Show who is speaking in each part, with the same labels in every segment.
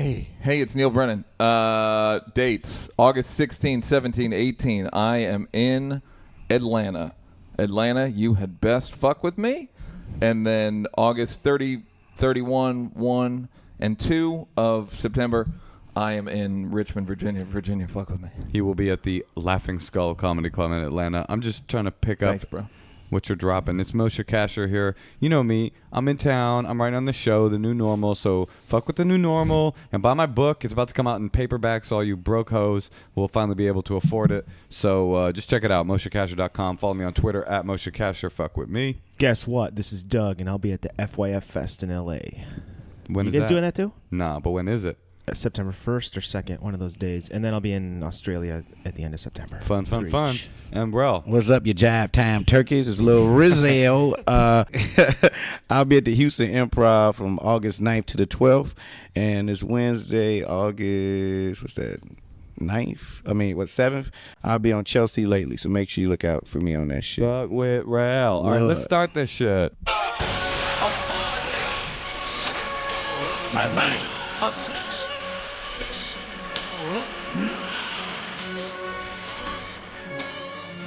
Speaker 1: Hey, it's Neal Brennan. Dates, August 16, 17, 18. I am in Atlanta. Atlanta, you had best fuck with me. And then August 30, 31, 1, and 2 of September, I am in Richmond, Virginia. Virginia, fuck with me.
Speaker 2: He will be at the Laughing Skull Comedy Club in Atlanta. I'm just trying to pick up what you're dropping. It's Moshe Kasher here. You know me. I'm in town. I'm writing on the show, The New Normal. So fuck with The New Normal and buy my book. It's about to come out in paperback, so all you broke hoes will finally be able to afford it. So just check it out, moshekasher.com. Follow me on Twitter at Moshe Kasher. Fuck with me.
Speaker 3: Guess what? This is Doug, and I'll be at the FYF Fest in L.A.
Speaker 2: When is
Speaker 3: you guys
Speaker 2: that?
Speaker 3: doing that too?
Speaker 2: Nah, but when is it?
Speaker 3: September 1st or 2nd, one of those days. And then I'll be in Australia at the end of September.
Speaker 2: Fun. And Rel.
Speaker 4: What's up, you jive time turkeys? It's Lil Rel. I'll be at the Houston Improv from August 9th to the 12th. And it's Wednesday, August, 7th. I'll be on Chelsea lately, so make sure you look out for me on that shit.
Speaker 2: Fuck with Rel. All right, let's start this shit.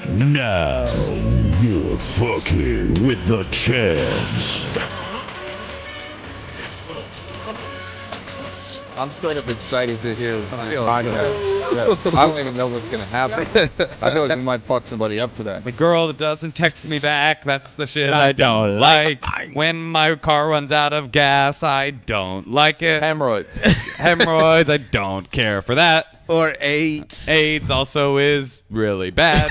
Speaker 5: Now you're fucking with the champs.
Speaker 6: I'm kind of excited to hear the podcast. I don't even know what's going to happen. I feel like we might fuck somebody up for that.
Speaker 2: The girl that doesn't text me back, that's the shit I don't like. When my car runs out of gas, I don't like it.
Speaker 1: Hemorrhoids,
Speaker 2: I don't care for that.
Speaker 4: Or AIDS.
Speaker 2: AIDS also is really bad.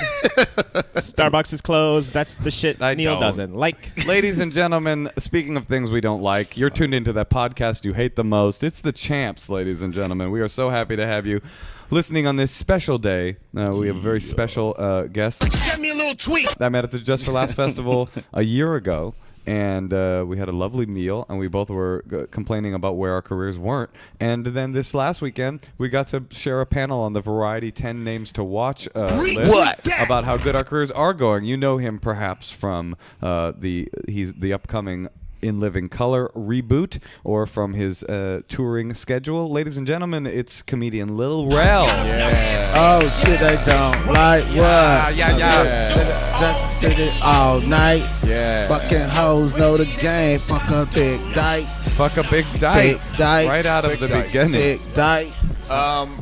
Speaker 3: Starbucks is closed. That's the shit Neal doesn't like.
Speaker 2: Ladies and gentlemen, speaking of things we don't like, you're tuned into that podcast you hate the most. It's the Champs, ladies and gentlemen. We are so happy to have you listening on this special day. We have a very special guest.
Speaker 7: Send me a little tweet.
Speaker 2: I met at the Just for Laughs Festival a year ago. And we had a lovely meal, and we both were complaining about where our careers weren't. And then this last weekend, we got to share a panel on the Variety 10 Names to Watch list about how good our careers are going. You know him perhaps from the upcoming In Living Color reboot, or from his touring schedule. Ladies and gentlemen, it's comedian Lil Rel.
Speaker 4: Yeah. Oh shit, I don't like what? That's it all night.
Speaker 1: Yeah.
Speaker 4: Fucking hoes know the game. Fuck a big dyke.
Speaker 2: Fuck a big dyke.
Speaker 4: Big dyke.
Speaker 2: Right out of the beginning.
Speaker 4: Big dyke.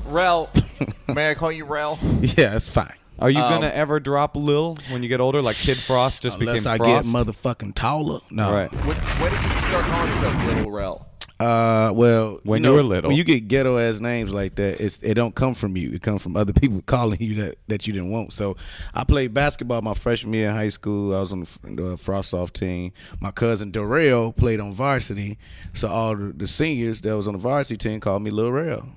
Speaker 1: Rel, may I call you Rel?
Speaker 4: Yeah, it's fine.
Speaker 2: Are you gonna ever drop Lil when you get older, like Kid Frost just became Frost?
Speaker 4: Unless I get motherfucking taller. No.
Speaker 2: Right.
Speaker 1: When did you start calling yourself Lil Rel?
Speaker 4: Well,
Speaker 2: when you were little.
Speaker 4: When you get ghetto ass names like that, it don't come from you. It comes from other people calling you that you didn't want. So I played basketball my freshman year in high school. I was on the Frost-Off team. My cousin Darrell played on varsity. So all the seniors that was on the varsity team called me Lil Rel.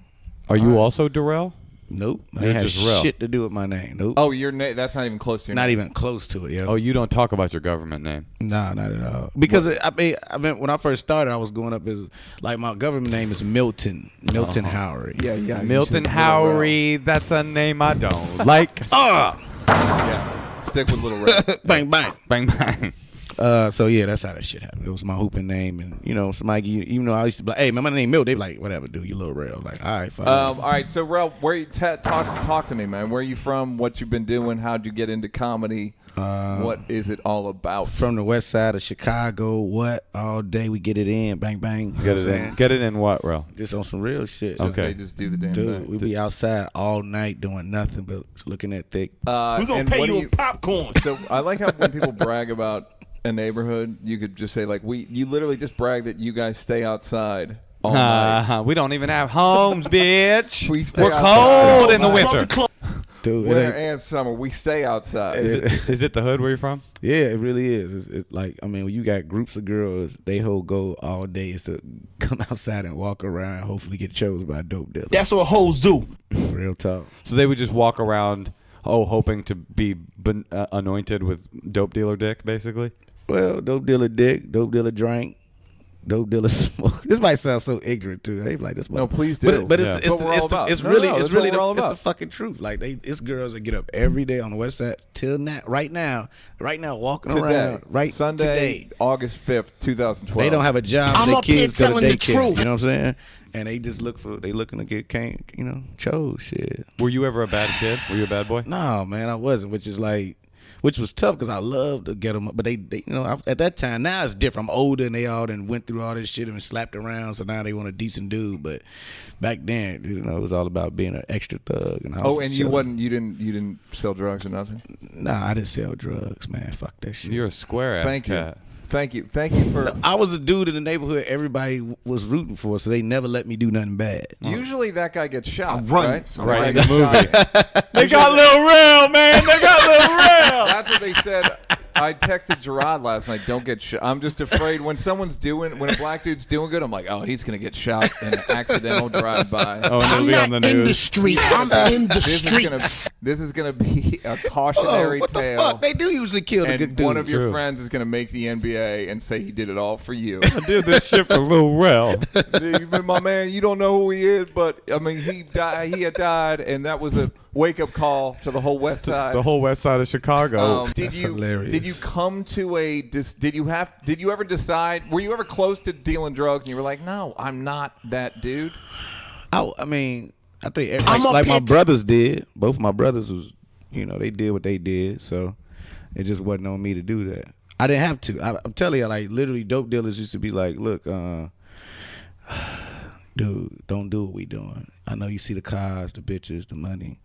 Speaker 2: Are you also Darrell?
Speaker 4: Nope.
Speaker 2: You're
Speaker 4: I had
Speaker 2: just Rel.
Speaker 4: shit to do with my name. Nope.
Speaker 1: Oh, your name? That's not even close to your name.
Speaker 4: Not even close to it, yo.
Speaker 2: Oh, you don't talk about your government name?
Speaker 4: Nah, not at all. Because I mean, when I first started, I was going up as like my government name is Milton Howry.
Speaker 1: Yeah.
Speaker 2: Milton Howry. That's a name I don't like.
Speaker 1: Yeah. Stick with Lil Rel.
Speaker 4: Bang bang.
Speaker 2: Bang bang.
Speaker 4: So yeah, that's how that shit happened. It was my hooping name, and somebody, even though I used to be like, hey man, my name Milt, they be like, whatever, dude, you Lil Rel. Like, all right, fine.
Speaker 1: All right, so Rel, where you talk to me, man. Where are you from? What you been doing? How'd you get into comedy? What is it all about?
Speaker 4: From the west side of Chicago. What all day we get it in, bang bang.
Speaker 2: Get it in. Get it in what, Rel?
Speaker 4: Just on some real shit.
Speaker 2: Okay.
Speaker 1: They just do the damn
Speaker 4: Dude,
Speaker 1: thing.
Speaker 4: we be outside all night doing nothing but looking at thick.
Speaker 5: We're going to pay you popcorn.
Speaker 1: So I like how when people brag about a neighborhood, you could just say like you literally just brag that you guys stay outside all night.
Speaker 2: We don't even have homes, bitch.
Speaker 1: We're
Speaker 2: cold in the winter.
Speaker 4: Dude,
Speaker 1: Winter and summer, we stay outside.
Speaker 2: Is it the hood where you're from?
Speaker 4: Yeah, it really is. It's like, I mean, when you got groups of girls, they whole goal all day is to come outside and walk around, hopefully get chosen by a dope dealer.
Speaker 5: That's what hoes do.
Speaker 4: Real talk.
Speaker 2: So they would just walk around, hoping to be anointed with dope dealer dick, basically?
Speaker 4: Well, dope dealer dick, dope dealer drink, dope dealer smoke. This might sound so ignorant too. They be like this.
Speaker 1: No, please do.
Speaker 4: But
Speaker 1: Yeah.
Speaker 4: it's really the fucking truth. Like it's girls that get up every day on the west side till now, right now, walking around. Right
Speaker 1: Sunday,
Speaker 4: today.
Speaker 1: August 5th, 2012.
Speaker 4: They don't have a job.
Speaker 7: I'm
Speaker 4: their
Speaker 7: up here
Speaker 4: kids go to
Speaker 7: telling the
Speaker 4: daycare,
Speaker 7: truth.
Speaker 4: You know what I'm saying? and they just looking to get chose shit.
Speaker 2: Were you ever a bad kid? Were you a bad boy?
Speaker 4: No, man, I wasn't, which was tough because I loved to get them up. But they at that time, now it's different. I'm older and they all done went through all this shit and been slapped around, so now they want a decent dude. But back then, it was all about being an extra thug. And
Speaker 1: you didn't sell drugs or nothing?
Speaker 4: Nah, I didn't sell drugs, man. Fuck that shit.
Speaker 2: You're a square ass cat.
Speaker 1: Thank you for.
Speaker 4: I was the dude in the neighborhood everybody was rooting for, so they never let me do nothing bad.
Speaker 1: Usually that guy gets shot,
Speaker 5: right?
Speaker 2: Right in the movie. They got Lil Rel, man. They got Lil Rel.
Speaker 1: That's what they said. I texted Gerard last night. Don't get shot. I'm just afraid when a black dude's doing good, I'm like, oh, he's gonna get shot in an accidental drive-by.
Speaker 2: Oh, and it'll be on the news.
Speaker 5: In the street. I'm in the streets.
Speaker 1: This is gonna be a cautionary
Speaker 4: what
Speaker 1: tale.
Speaker 4: the fuck? They do usually kill the
Speaker 1: And
Speaker 4: good dudes.
Speaker 1: one of your
Speaker 2: True.
Speaker 1: friends is gonna make the NBA and say he did it all for you.
Speaker 2: I did this shit for Lil Rel.
Speaker 1: My man, you don't know who he is, but I mean, he died. He had died, and that was a wake-up call to the whole West Side.
Speaker 2: The whole west side of Chicago.
Speaker 1: Did
Speaker 4: That's
Speaker 1: you
Speaker 4: hilarious.
Speaker 1: did you come to a did you ever decide, were you ever close to dealing drugs and you were like, no, I'm not that dude?
Speaker 4: I mean, I think like my brothers did. Both my brothers was, they did what they did, so it just wasn't on me to do that. I didn't have to. I'm telling you, like literally, dope dealers used to be like, look, dude, don't do what we doing. I know you see the cars, the bitches, the money.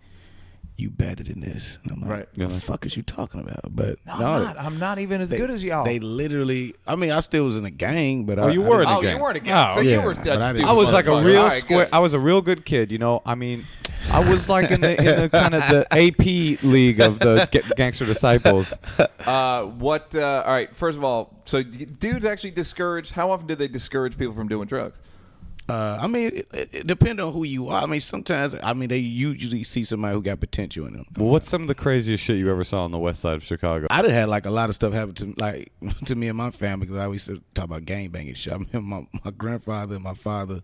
Speaker 4: You better than this. And I'm like,
Speaker 1: Right.
Speaker 4: what the fuck is you talking about? But
Speaker 1: I'm not even as good as y'all.
Speaker 4: They literally, I mean, I still was in a gang, but
Speaker 2: you were in a
Speaker 1: Oh,
Speaker 2: gang.
Speaker 1: you weren't a gang.
Speaker 2: Oh,
Speaker 1: So
Speaker 4: yeah,
Speaker 1: you were
Speaker 4: but
Speaker 1: that
Speaker 4: I
Speaker 1: stupid
Speaker 4: didn't-
Speaker 2: I was like a
Speaker 1: motherfucker.
Speaker 2: real
Speaker 1: All right,
Speaker 2: square.
Speaker 1: good.
Speaker 2: I was a real good kid. I mean, I was like in the kind of the AP league of the gangster disciples.
Speaker 1: All right, first of all, so dudes actually discourage, how often do they discourage people from doing drugs?
Speaker 4: I mean, it depends on who you are. I mean, sometimes, they usually see somebody who got potential in them.
Speaker 2: Well, what's some of the craziest shit you ever saw on the west side of Chicago?
Speaker 4: I done had like a lot of stuff happen to me and my family because I always used to talk about gangbanging shit. I mean, my grandfather and my father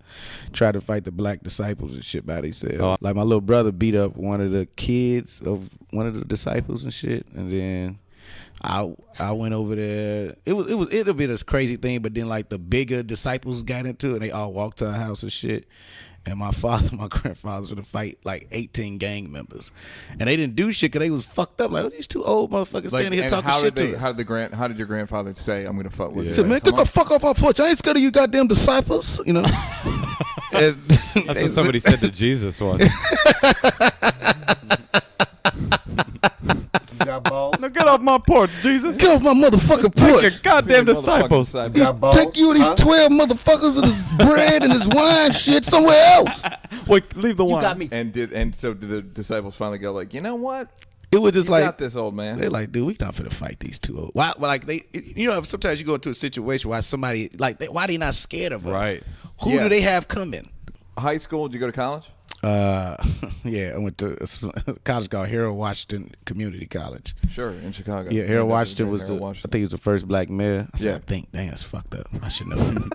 Speaker 4: tried to fight the black disciples and shit by themselves.
Speaker 2: Oh.
Speaker 4: Like my little brother beat up one of the kids of one of the disciples and shit, and then I went over there. It'll be this crazy thing, but then like the bigger disciples got into it, and they all walked to our house and shit. And my grandfather's gonna fight like 18 gang members, and they didn't do shit because they was fucked up. Like, oh, these two old motherfuckers standing here
Speaker 1: and
Speaker 4: talking
Speaker 1: how
Speaker 4: shit
Speaker 1: did
Speaker 4: to us.
Speaker 1: how did your grandfather say, I'm gonna fuck with
Speaker 4: He
Speaker 1: you?
Speaker 4: said, man, get the fuck off our porch. I ain't scared of you goddamn disciples, And
Speaker 2: That's what somebody said to Jesus once. Now get off my porch, Jesus.
Speaker 4: Get off my motherfucking
Speaker 2: Take your
Speaker 4: porch.
Speaker 2: goddamn disciples.
Speaker 4: Take you and these 12 motherfuckers and this bread and this wine shit somewhere else.
Speaker 2: Wait, leave the wine.
Speaker 5: got me.
Speaker 1: And so did the disciples finally go like, you know what?
Speaker 4: It was just
Speaker 1: You
Speaker 4: like,
Speaker 1: got this, old man.
Speaker 4: they're like, dude, we not finna fight these two old. Why? Like sometimes you go into a situation why somebody why they not scared of us?
Speaker 2: Right.
Speaker 4: Who
Speaker 1: Yeah.
Speaker 4: do they have coming?
Speaker 1: High school? Did you go to college?
Speaker 4: Yeah, I went to a college called Harold Washington Community College.
Speaker 1: Sure, in Chicago.
Speaker 4: Yeah, Harold Washington was
Speaker 1: Harold
Speaker 4: I
Speaker 1: Washington.
Speaker 4: think he was the first black mayor. I said,
Speaker 1: Yeah.
Speaker 4: I think, damn, that's fucked up. I should know.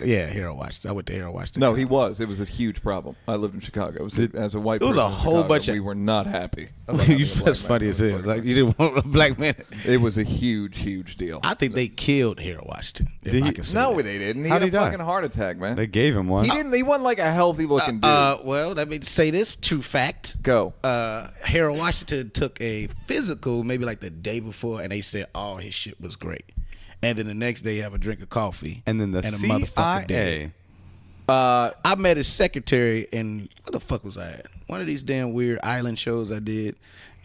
Speaker 4: Yeah, Harold Washington. I went to Harold Washington.
Speaker 1: No, he was. It was a huge problem. I lived in Chicago. As a white
Speaker 4: It was
Speaker 1: person
Speaker 4: a
Speaker 1: in
Speaker 4: whole
Speaker 1: Chicago,
Speaker 4: bunch of-
Speaker 1: we were not happy. about having a black
Speaker 4: That's
Speaker 1: man
Speaker 4: funny as
Speaker 1: in
Speaker 4: hell.
Speaker 1: the
Speaker 4: Like you didn't want a black man.
Speaker 1: It was a huge, huge deal.
Speaker 4: I think they killed Harold Washington. If
Speaker 2: Did
Speaker 4: I
Speaker 2: he-
Speaker 4: can say
Speaker 1: No,
Speaker 4: that.
Speaker 1: they didn't. He
Speaker 2: How'd
Speaker 1: had
Speaker 2: he
Speaker 1: a
Speaker 2: die?
Speaker 1: fucking heart attack, man.
Speaker 2: They gave him one.
Speaker 1: He didn't. He wasn't like a healthy looking dude.
Speaker 4: Well, let me say this true fact.
Speaker 1: Go.
Speaker 4: Harold Washington took a physical maybe like the day before, and they said all his shit was great. And then the next day, have a drink of coffee,
Speaker 2: And then the
Speaker 4: a motherfucker dead.
Speaker 2: CIA.
Speaker 4: I met his secretary in what the fuck was I at? One of these damn weird island shows I did,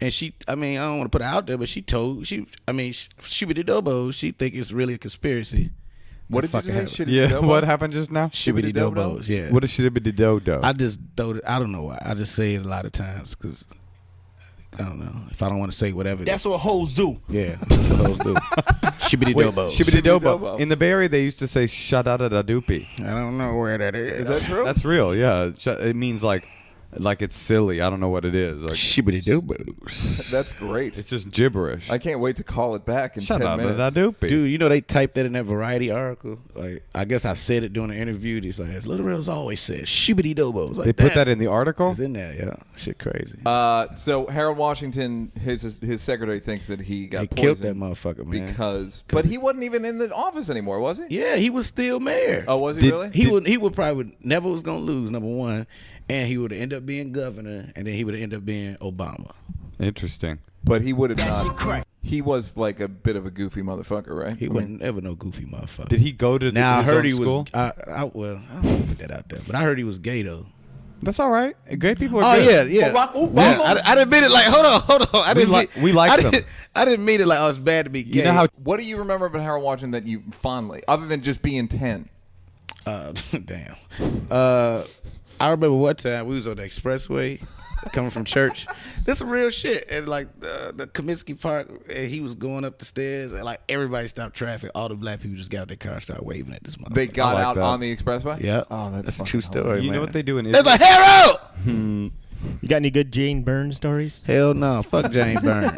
Speaker 4: and she. I mean, I don't want to put her out there, but she Shibbity Dobos. She think it's really a conspiracy.
Speaker 1: What did you
Speaker 4: fucking
Speaker 1: say?
Speaker 4: happened?
Speaker 1: Shit,
Speaker 2: Yeah, what happened just now?
Speaker 4: Shibbity Dobos. Yeah.
Speaker 2: What is shibbity do do?
Speaker 4: I just throw it. I don't know why. I just say it a lot of times because I don't know if I don't want to say whatever.
Speaker 5: That's what hoes do.
Speaker 4: Yeah, that's what those do. Shibbity Dobos.
Speaker 2: Shibbity dobo.
Speaker 1: Dobo.
Speaker 2: In the Bay Area, they used to say shadada da doopy.
Speaker 4: I don't know where that is.
Speaker 1: Is that true?
Speaker 2: That's real, yeah. It means like like it's silly. I don't know what it is. Like,
Speaker 4: Shibbity doo-boos.
Speaker 1: That's great.
Speaker 2: it's just gibberish.
Speaker 1: I can't wait to call it back in
Speaker 2: Shut
Speaker 1: 10
Speaker 2: up,
Speaker 1: minutes.
Speaker 4: Dude, you know they typed that in that Variety article. Like, I guess I said it during the interview. It's like, as Lil Rel's always said, shibbity dobo. Like,
Speaker 2: They put that in the article?
Speaker 4: It's in there, yeah. Shit crazy.
Speaker 1: So Harold Washington, his secretary thinks that he got
Speaker 4: They
Speaker 1: poisoned
Speaker 4: killed that motherfucker, man.
Speaker 1: but he wasn't even in the office anymore, was he?
Speaker 4: Yeah, he was still mayor.
Speaker 1: Oh, was he really?
Speaker 4: He would probably never was gonna lose, number one, and he would end up being governor, and then he would end up being Obama.
Speaker 2: Interesting.
Speaker 1: But he would have not. He was like a bit of a goofy motherfucker, right?
Speaker 4: He wasn't ever no goofy motherfucker.
Speaker 2: Did he go to
Speaker 4: Now I
Speaker 2: his
Speaker 4: heard
Speaker 2: own
Speaker 4: he
Speaker 2: school?
Speaker 4: was. I don't want to put that out there, but I heard he was gay though.
Speaker 2: That's all right. Gay people are
Speaker 4: Oh
Speaker 2: good.
Speaker 4: yeah. I didn't mean it like hold on.
Speaker 2: We like them.
Speaker 4: I didn't mean it like it's bad to be gay.
Speaker 2: You know how
Speaker 1: What do you remember about Harold Washington that you fondly, other than just being 10?
Speaker 4: Damn. I remember one time we was on the expressway coming from church. This is real shit. And like the Comiskey Park, and he was going up the stairs, and like everybody stopped traffic. All the black people just got out their car and started waving at this motherfucker.
Speaker 1: They got
Speaker 2: like
Speaker 1: out
Speaker 2: that.
Speaker 1: on the expressway?
Speaker 4: Yeah.
Speaker 1: Oh, that's
Speaker 4: a true
Speaker 1: fucking
Speaker 4: story,
Speaker 2: you
Speaker 4: man.
Speaker 2: know what they do in
Speaker 4: It's
Speaker 2: Israel?
Speaker 4: like, Harold!
Speaker 3: You got any good Jane Byrne stories?
Speaker 4: Hell no. Fuck Jane Byrne.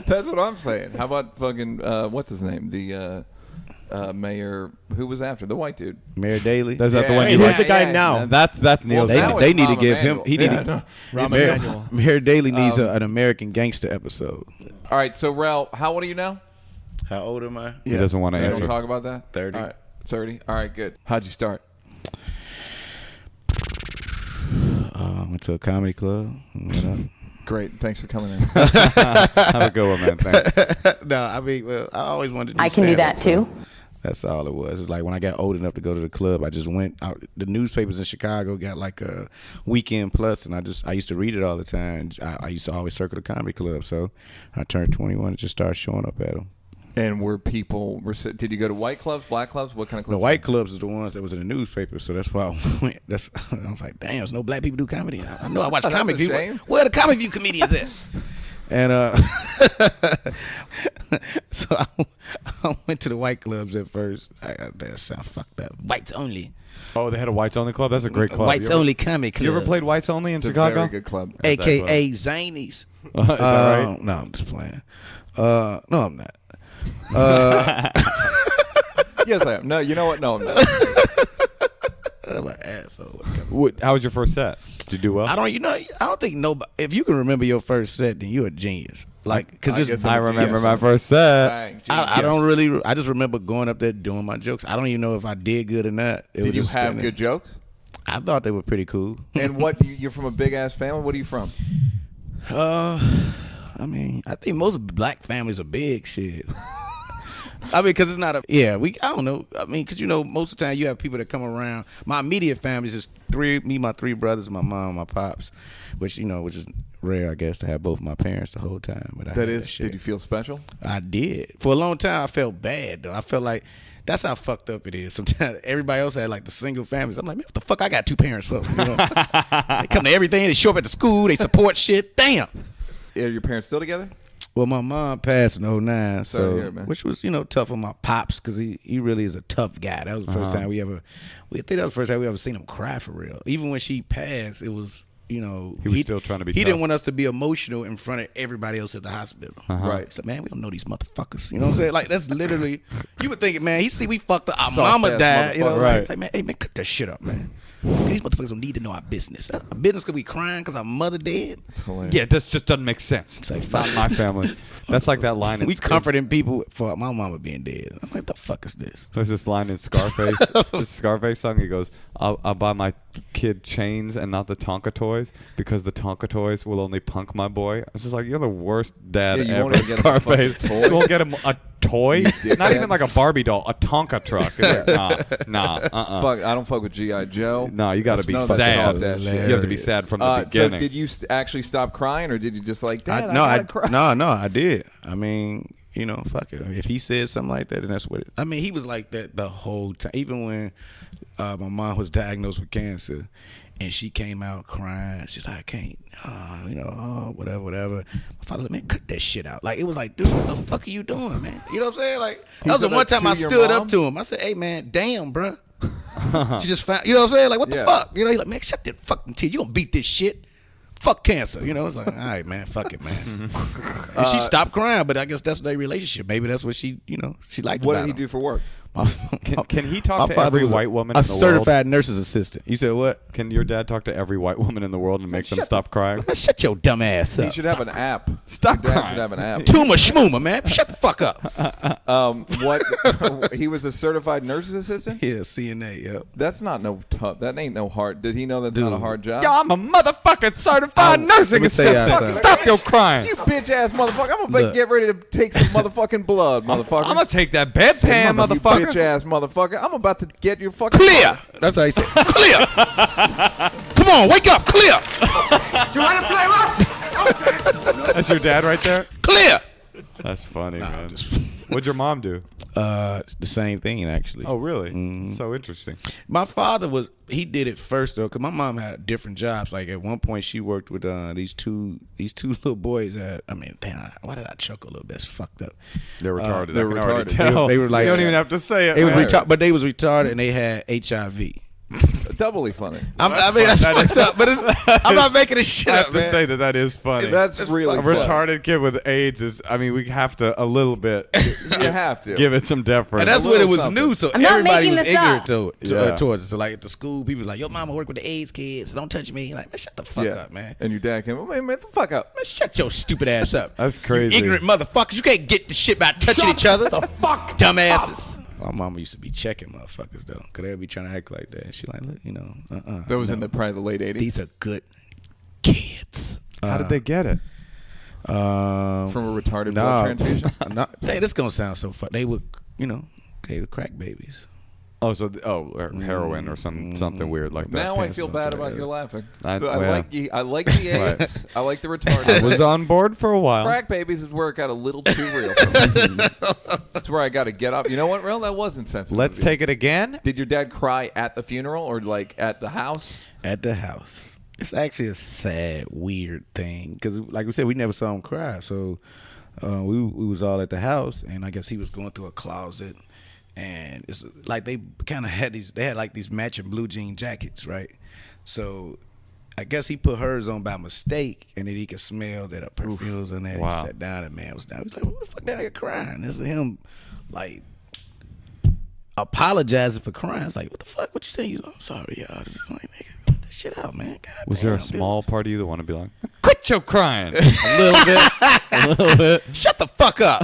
Speaker 1: That's what I'm saying. How about fucking, what's his name? The mayor, who was after? The white dude.
Speaker 4: Mayor Daley.
Speaker 2: Is that the
Speaker 1: Yeah,
Speaker 2: one
Speaker 3: Hey,
Speaker 2: you
Speaker 3: who's
Speaker 2: like?
Speaker 3: the guy now?
Speaker 2: That's Neal.
Speaker 1: Well, now
Speaker 4: they
Speaker 1: it's
Speaker 4: need to
Speaker 1: Rahm
Speaker 4: give him.
Speaker 1: Emanuel.
Speaker 4: He
Speaker 1: Yeah,
Speaker 4: need
Speaker 1: no.
Speaker 3: Rahm
Speaker 4: Mayor,
Speaker 3: Emanuel.
Speaker 4: Mayor Daley needs an American Gangster episode.
Speaker 1: All right, so Rel, how old are you now?
Speaker 4: How old am I?
Speaker 2: He doesn't want to
Speaker 1: You don't
Speaker 2: answer.
Speaker 1: talk about that?
Speaker 4: 30.
Speaker 1: All right, 30. All right, good. How'd you start?
Speaker 4: Went to a comedy club.
Speaker 1: Great. Thanks for coming in.
Speaker 2: Have a good one, man. Thanks.
Speaker 4: No, I mean, well, I always wanted to do
Speaker 7: I can do
Speaker 4: stand-up,
Speaker 7: that
Speaker 4: so
Speaker 7: too.
Speaker 4: That's all it was. It's like when I got old enough to go to the club, I just went out. The newspapers in Chicago got like a Weekend Plus, and I used to read it all the time. I used to always circle the comedy club, so I turned 21 and just started showing up at them.
Speaker 1: And did you go to white clubs, black clubs? What kind of clubs?
Speaker 4: The white clubs are the ones that was in the newspaper, so that's why I went. I was like, damn, there's no black people do comedy. I know I watch
Speaker 1: That's
Speaker 4: Comic
Speaker 1: a
Speaker 4: View.
Speaker 1: shame.
Speaker 4: Where the Comic View comedians at? And so I went to the white clubs at first. That sound fucked up. Whites only.
Speaker 2: Oh, they had a whites only club. That's a great club.
Speaker 4: Whites only comic club.
Speaker 2: You ever played whites only in
Speaker 1: It's a
Speaker 2: Chicago?
Speaker 1: very good club.
Speaker 4: AKA Zanies.
Speaker 2: Is that right?
Speaker 4: No, I'm just playing. No, I'm not.
Speaker 1: Yes, I am. No, you know what? No, I'm not.
Speaker 4: I'm an asshole.
Speaker 2: How was your first set? Did you do well?
Speaker 4: I don't think nobody. If you can remember your first set, then you're a genius. Like, because
Speaker 2: I remember my first set.
Speaker 1: Bang,
Speaker 4: I don't really. I just remember going up there doing my jokes. I don't even know if I did good or not.
Speaker 1: Did you have good jokes?
Speaker 4: I thought they were pretty cool.
Speaker 1: And what? You're from a big ass family. What are you from?
Speaker 4: I mean, I think most black families are big shit. I mean, because it's not a I don't know. I mean, because most of the time you have people that come around. My immediate family is just my three brothers, my mom, my pops, which is rare, I guess, to have both my parents the whole time. But
Speaker 1: That is. Did you feel special?
Speaker 4: I did. For a long time, I felt bad though. I felt like that's how fucked up it is. Sometimes everybody else had like the single families. I'm like, man, what the fuck? I got two parents for. They come to everything. They show up at the school. They support shit. Damn.
Speaker 1: Are your parents still together?
Speaker 4: Well, my mom passed in 2009,
Speaker 1: Sorry to hear it, man.
Speaker 4: which was tough on my pops because he really is a tough guy. That was the first time we ever seen him cry for real. Even when she passed, it was he was
Speaker 2: still trying to be
Speaker 4: He
Speaker 2: tough.
Speaker 4: didn't want us to be emotional in front of everybody else at the hospital.
Speaker 1: Right.
Speaker 4: So man, we don't know these motherfuckers. You know what I'm saying? Like that's literally you would think, man. We fucked up. Our
Speaker 1: Soft
Speaker 4: mama
Speaker 1: ass
Speaker 4: died. You know,
Speaker 1: motherfucker.
Speaker 4: like man, hey man, cut that shit up, man. These motherfuckers don't need to know our business. Our business could be crying because our mother dead.
Speaker 1: It's hilarious.
Speaker 2: Yeah, this just doesn't make sense.
Speaker 4: It's like,
Speaker 2: Not
Speaker 4: fuck.
Speaker 2: my family. That's like that line.
Speaker 4: We comforting people for my mama being dead. I'm like, what the fuck is this?
Speaker 2: There's this line in Scarface, this Scarface song. He goes, "I'll buy my kid chains and not the Tonka toys because the Tonka toys will only punk my boy." I was just like, "You're the worst dad
Speaker 1: Yeah, you won't
Speaker 2: ever,
Speaker 1: even get him a fucking
Speaker 2: Scarface.
Speaker 1: toy?
Speaker 2: You won't get him a toy, not
Speaker 1: dickhead.
Speaker 2: even like a Barbie doll, a Tonka truck." It's like, nah.
Speaker 1: Fuck, I don't fuck with G.I. Joe.
Speaker 2: No, you got to be
Speaker 1: None of that
Speaker 2: sad.
Speaker 1: soft ass shit.
Speaker 2: You have to be sad from the
Speaker 1: So
Speaker 2: beginning.
Speaker 1: did you actually stop crying, or did you just like, Dad, I
Speaker 4: No,
Speaker 1: gotta cry?
Speaker 4: No, I did. I mean, fuck it. If he said something like that, then that's what it. I mean, he was like that the whole time. Even when my mom was diagnosed with cancer, and she came out crying. She's like, I can't, whatever. My father said, man, cut that shit out. Like, it was like, dude, what the fuck are you doing, man? You know what I'm saying? Like, that was the
Speaker 1: said
Speaker 4: one
Speaker 1: that
Speaker 4: time
Speaker 1: to
Speaker 4: I
Speaker 1: your
Speaker 4: stood
Speaker 1: mom?
Speaker 4: up to him. I said, hey, man, damn, bruh. She just found, you know what I'm saying? Like, what the
Speaker 1: Yeah.
Speaker 4: fuck? He's like, man, shut that fucking teeth. You gonna beat this shit. fuck cancer. You know, it's like, all right, man, fuck it, man. And she stopped crying, but I guess that's their relationship. Maybe that's what she liked.
Speaker 1: What
Speaker 4: about
Speaker 1: did he
Speaker 4: him.
Speaker 1: do for work?
Speaker 2: Can he talk
Speaker 4: My
Speaker 2: to
Speaker 4: father
Speaker 2: every
Speaker 4: was
Speaker 2: white woman
Speaker 4: a
Speaker 2: in the world?
Speaker 4: certified nurse's assistant. You said what?
Speaker 2: Can your dad talk to every white woman in the world and make them stop crying?
Speaker 4: Man, shut your dumb ass up.
Speaker 1: He should have an app.
Speaker 2: Stop
Speaker 1: Your dad
Speaker 2: crying.
Speaker 1: should have an app.
Speaker 4: Tuma Schmoomer, man. Shut the fuck up.
Speaker 1: What? He was a certified nurse's assistant.
Speaker 4: Yeah, CNA. Yep.
Speaker 1: That's not no tough. That ain't no hard. Did he know that's not a hard job?
Speaker 2: Yo, I'm a motherfucking certified nursing
Speaker 4: let me tell y'all
Speaker 2: assistant.
Speaker 4: something.
Speaker 2: Stop your crying.
Speaker 1: You bitch ass motherfucker! I'm gonna
Speaker 4: Look.
Speaker 1: get ready to take some motherfucking blood, motherfucker.
Speaker 2: I'm gonna take that bedpan,
Speaker 1: You
Speaker 2: motherfucker.
Speaker 1: bitch ass motherfucker! I'm about to get your fucking
Speaker 4: Clear. That's how he said. Clear. Come on, wake up. Clear.
Speaker 5: You want to play what?
Speaker 2: That's your dad right there?
Speaker 4: Clear.
Speaker 2: That's funny, man.
Speaker 4: just-
Speaker 2: What'd your mom do?
Speaker 4: The same thing actually.
Speaker 2: Oh, really? So interesting.
Speaker 4: My father he did it first though, cause my mom had different jobs. Like at one point, she worked with these two little boys. Damn, why did I chuckle a little bit? It's fucked up.
Speaker 2: They're retarded.
Speaker 1: they're
Speaker 2: I can already
Speaker 1: retarded.
Speaker 2: tell.
Speaker 4: They were like-
Speaker 2: you don't even have to say it.
Speaker 4: They was
Speaker 2: man.
Speaker 4: retarded, but they was retarded and they had HIV.
Speaker 1: Doubly funny.
Speaker 4: That's fucked up, but I'm not making this shit
Speaker 2: I have
Speaker 4: up,
Speaker 2: to
Speaker 4: man.
Speaker 2: say that is funny.
Speaker 1: That's really
Speaker 2: a
Speaker 1: funny.
Speaker 2: retarded kid with AIDS is. I mean, we have to a little bit
Speaker 1: You have to
Speaker 2: give it some deference.
Speaker 4: And that's
Speaker 1: A
Speaker 4: when it
Speaker 1: little
Speaker 4: was
Speaker 1: something.
Speaker 4: new, so
Speaker 7: I'm not
Speaker 4: everybody
Speaker 7: making
Speaker 4: was
Speaker 7: this
Speaker 4: ignorant
Speaker 7: up.
Speaker 4: towards it. So like at the school, people was like, "Yo, mama work with the AIDS kids. Don't touch me." Like, man, shut the fuck up, man.
Speaker 1: And your dad came. Man, the fuck up.
Speaker 4: Man, shut your stupid ass up.
Speaker 2: That's crazy.
Speaker 4: You ignorant motherfuckers. You can't get the shit by touching each other. The fuck, dumbasses. My mama used to be checking motherfuckers though, cause they'd be trying to act like that. And she like, look,
Speaker 1: That was in probably the late '80s.
Speaker 4: These are kids.
Speaker 2: How did they get it?
Speaker 1: From a retarded blood transfusion.
Speaker 4: Hey, this gonna sound so fun. They would, they were crack babies.
Speaker 2: Oh, so or heroin or something weird like that.
Speaker 1: Now I feel bad about you laughing. I
Speaker 2: well.
Speaker 1: like the AIDS. I like the retarded.
Speaker 2: I was on board for a while.
Speaker 1: Crack babies is where it got a little too real for me. That's where I got to get up. You know what, Rel? That wasn't sensitive.
Speaker 2: Let's take it again.
Speaker 1: Did your dad cry at the funeral or like at the house?
Speaker 4: At the house. It's actually a sad, weird thing because, like we said, we never saw him cry. So we was all at the house, and I guess he was going through a closet, and it's like they kind of had these matching blue jean jackets, right? So I guess he put hers on by mistake, and then he could smell that perfumes in there.
Speaker 2: Wow.
Speaker 4: He sat down, and man was down. He was like, "What the fuck that nigga crying?" This is him, like, apologizing for crying. I was like, "What the fuck? What you saying?" He's like, "I'm sorry, y'all." Just like, nigga, cut that shit out, man. God
Speaker 2: Was there a
Speaker 4: damn,
Speaker 2: small part of you that want to be like, quit your crying? A little bit.
Speaker 4: Shut the fuck up.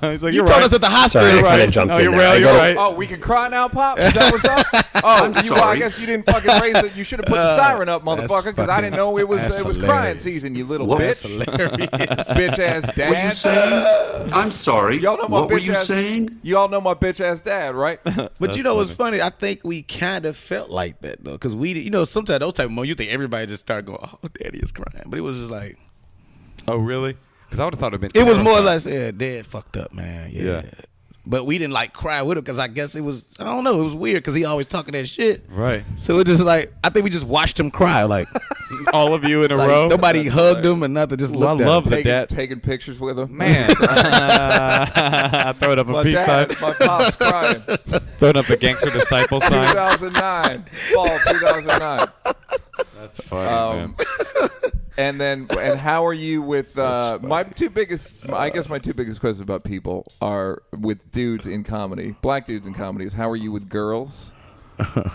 Speaker 2: He's like,
Speaker 4: You
Speaker 2: you're
Speaker 4: told
Speaker 2: right.
Speaker 4: us at the hospital.
Speaker 5: Sorry, I
Speaker 4: right?
Speaker 5: kinda jumped
Speaker 2: No,
Speaker 5: in
Speaker 2: you're
Speaker 5: there.
Speaker 2: real.
Speaker 5: I
Speaker 2: You're
Speaker 5: go-
Speaker 2: right.
Speaker 1: Oh, we can cry now, Pop? Is that what's up? Oh, I
Speaker 5: sorry.
Speaker 1: guess you didn't fucking raise it. You should have put the siren up, motherfucker, because I didn't know it was
Speaker 4: that's
Speaker 1: crying
Speaker 4: hilarious.
Speaker 1: season, you little
Speaker 4: That's
Speaker 1: bitch.
Speaker 4: hilarious.
Speaker 1: Bitch ass dad.
Speaker 8: What are you saying? I'm sorry.
Speaker 1: Y'all know my
Speaker 8: What were
Speaker 1: bitch
Speaker 8: you
Speaker 1: ass,
Speaker 8: saying?
Speaker 1: You all know my bitch ass dad, right?
Speaker 4: But you know what's funny? I think we kind of felt like that though, because we, sometimes those type of moments, you think everybody just started going, "Oh, daddy is crying," but it was just like,
Speaker 2: Oh, really? Because I would have thought it'd been.
Speaker 4: it was more
Speaker 2: terrifying.
Speaker 4: like, "Yeah, dad fucked up, man." Yeah.
Speaker 2: Yeah.
Speaker 4: But we didn't like cry with him because I guess it was, I don't know, it was weird because he always talking that shit.
Speaker 2: Right.
Speaker 4: So it just like, I think we just watched him cry, like,
Speaker 2: All of you in a
Speaker 4: like
Speaker 2: row.
Speaker 4: nobody hugged him and nothing, just
Speaker 2: Well, I
Speaker 4: looked at
Speaker 2: love
Speaker 4: him.
Speaker 2: the dad.
Speaker 1: Taking pictures with him.
Speaker 2: Man. Throw it up a
Speaker 1: My
Speaker 2: peace
Speaker 1: dad,
Speaker 2: sign.
Speaker 1: my pop's crying.
Speaker 2: Throw it up a gangster disciple sign.
Speaker 1: 2009. Fall 2009.
Speaker 2: That's funny, man.
Speaker 1: And how are you with my two biggest questions about people are with dudes in comedy, black dudes in comedy, is how are you with girls?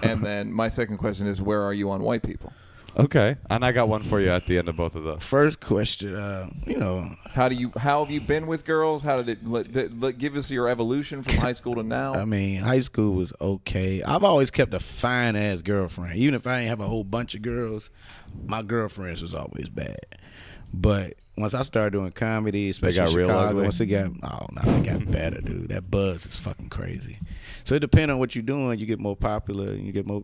Speaker 1: And then my second question is where are you on white people?
Speaker 2: Okay. And I got one for you at the end of both of those.
Speaker 4: First question,
Speaker 1: How have you been with girls? How did it give us your evolution from high school to now?
Speaker 4: I mean, high school was okay. I've always kept a fine ass girlfriend. Even if I ain't have a whole bunch of girls, my girlfriends was always bad. But once I started doing comedy, especially
Speaker 2: got
Speaker 4: in
Speaker 2: real
Speaker 4: Chicago,
Speaker 2: ugly?
Speaker 4: once it got, it got better, dude. That buzz is fucking crazy. So it depends on what you're doing. You get more popular and you get more,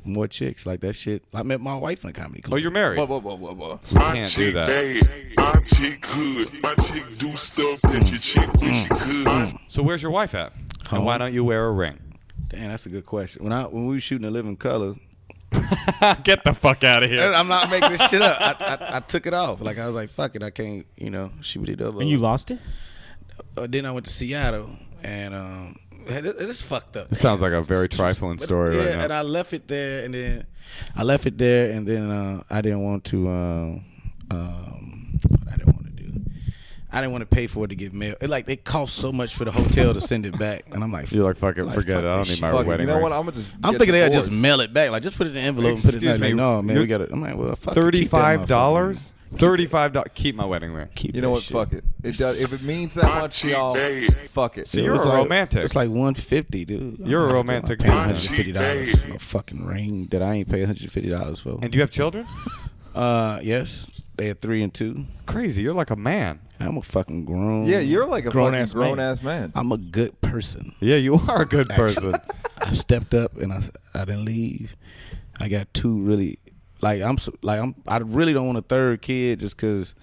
Speaker 4: more chicks like that shit. I met my wife in a comedy club.
Speaker 2: Oh, you're married.
Speaker 1: Whoa.
Speaker 2: We can't do that.
Speaker 9: My chick good. My chick do stuff that your chick wish she could.
Speaker 2: So where's your wife at?
Speaker 4: Home.
Speaker 2: And why don't you wear a ring?
Speaker 4: Damn, that's a good question. When we were shooting A Living Color,
Speaker 2: Get the fuck out of here.
Speaker 4: I'm not making this shit up. I took it off. Like, I was like, fuck it. I can't, shoot it up.
Speaker 3: And you lost it?
Speaker 4: Then I went to Seattle, and it's fucked up.
Speaker 2: It sounds like a very trifling story right now.
Speaker 4: And I left it there, and then I didn't want to. What I didn't want to do. I didn't want to pay for it to get mail. It, like, they cost so much for the hotel to send it back, and I'm like,
Speaker 2: you're like, fuck it, forget it. I don't need my wedding.
Speaker 1: You know
Speaker 2: ring.
Speaker 1: what?
Speaker 4: I'm thinking they'll just mail it back. Like, just put it in an envelope and put it in.
Speaker 2: Excuse me,
Speaker 4: Like, no, man, we got it. I'm like, well, fuck it, keep
Speaker 2: $35.
Speaker 4: that motherfucker.
Speaker 2: $35. Keep my wedding ring.
Speaker 4: Keep
Speaker 1: You know
Speaker 4: that
Speaker 1: what?
Speaker 4: shit.
Speaker 1: Fuck it. It does. If it means that much to y'all, fuck it.
Speaker 2: So you're
Speaker 4: It's
Speaker 2: a
Speaker 4: like-
Speaker 2: romantic.
Speaker 4: It's like $150, dude.
Speaker 2: You're a romantic
Speaker 4: I'm
Speaker 2: man.
Speaker 4: paying $150 for a fucking ring that I ain't pay $150 for.
Speaker 2: And do you have children?
Speaker 4: Yes, they are 3 and 2.
Speaker 2: Crazy. You're like a man.
Speaker 4: I'm a fucking grown.
Speaker 1: Yeah, you're like a
Speaker 3: Grown-ass
Speaker 1: fucking grown-ass man.
Speaker 4: I'm a good person.
Speaker 2: Yeah, you are a good person.
Speaker 4: I stepped up and I didn't leave. I got 2 really. I really don't want a third kid just because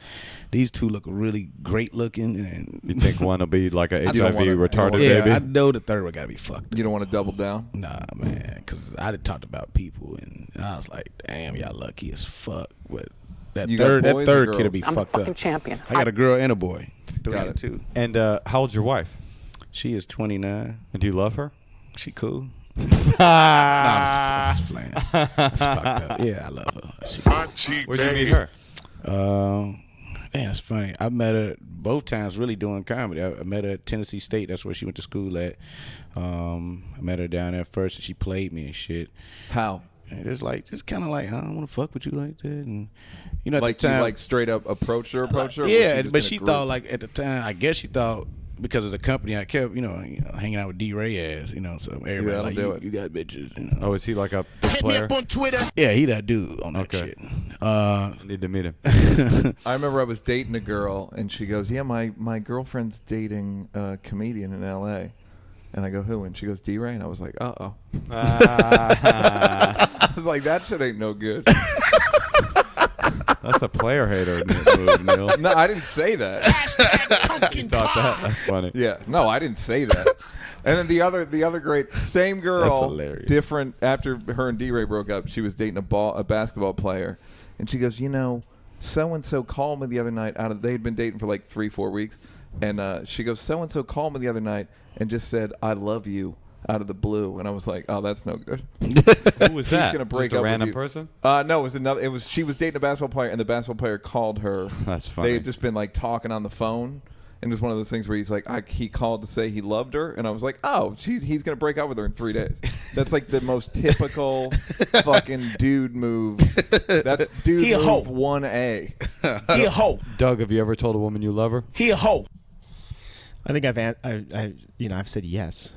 Speaker 4: these 2 look really great looking, and
Speaker 2: You think one will be like a
Speaker 1: don't
Speaker 2: HIV
Speaker 1: wanna-
Speaker 2: retarded
Speaker 4: yeah,
Speaker 2: baby?
Speaker 4: I know the third one gotta be fucked.
Speaker 1: You don't want to double down?
Speaker 4: Nah, man, because I done talked about people, and I was like, damn, y'all lucky as fuck. But that
Speaker 1: You got boys or
Speaker 4: third
Speaker 1: girls?
Speaker 4: kid'll be
Speaker 7: I'm
Speaker 4: fucked
Speaker 7: a fucking
Speaker 4: up.
Speaker 7: champion.
Speaker 4: I got a girl and a boy. 3
Speaker 1: Got
Speaker 4: and
Speaker 1: it.
Speaker 4: 2.
Speaker 2: And how old's your wife?
Speaker 4: She is 29.
Speaker 2: And do you love her?
Speaker 4: She cool. Nah, I'm just playing. It's fucked up. Yeah, I love her.
Speaker 2: Where'd you meet her?
Speaker 4: Man, it's funny. I met her both times really doing comedy. I met her at Tennessee State. That's where she went to school at. I met her down there first, and she played me and shit.
Speaker 1: How?
Speaker 4: And it's like, just kind of like, I don't want to fuck with you like that. And, you know, at
Speaker 1: Like
Speaker 4: the time.
Speaker 1: you like straight up approached her? Or
Speaker 4: Yeah,
Speaker 1: was
Speaker 4: but
Speaker 1: just
Speaker 4: she
Speaker 1: in a group?
Speaker 4: thought, like, at the time, I guess she thought, because of the company I kept, hanging out with D-Ray ass, so everybody
Speaker 1: that'll
Speaker 4: like,
Speaker 1: do
Speaker 4: you,
Speaker 1: it.
Speaker 4: you got bitches,
Speaker 2: Oh, is he like a big player?
Speaker 4: Yeah, he that dude on that
Speaker 2: Okay.
Speaker 4: shit.
Speaker 2: Need to meet him.
Speaker 1: I remember I was dating a girl, and she goes, yeah, my girlfriend's dating a comedian in L.A. And I go, who? And she goes, D-Ray. And I was like, uh-oh. I was like, that shit ain't no good.
Speaker 2: That's a player hater move, Neal.
Speaker 1: No, I didn't say that.
Speaker 2: You thought that? That's funny.
Speaker 1: Yeah, no, I didn't say that. And then the other great, same
Speaker 4: That's
Speaker 1: girl,
Speaker 4: hilarious.
Speaker 1: different. After her and D-Ray broke up, she was dating a basketball player, and she goes, so and so called me the other night. They had been dating for like 3-4 weeks, and she goes, so and so called me the other night and just said, I love you, out of the blue. And I was like, oh, that's no good.
Speaker 2: Who was that?
Speaker 1: Gonna break
Speaker 2: Just a
Speaker 1: up with
Speaker 2: random
Speaker 1: you.
Speaker 2: person?
Speaker 1: No, it was another. It was she was dating a basketball player, and the basketball player called her.
Speaker 2: That's funny.
Speaker 1: They had just been like talking on the phone, and it was one of those things where he's like, he called to say he loved her, and I was like, oh, he's gonna break up with her in 3 days. That's like the most typical fucking dude move. That's dude
Speaker 5: He a
Speaker 1: move
Speaker 5: hoe.
Speaker 1: 1A.
Speaker 5: He a hoe.
Speaker 2: Doug, have you ever told a woman you love her?
Speaker 5: He a hoe.
Speaker 3: I think I've said yes.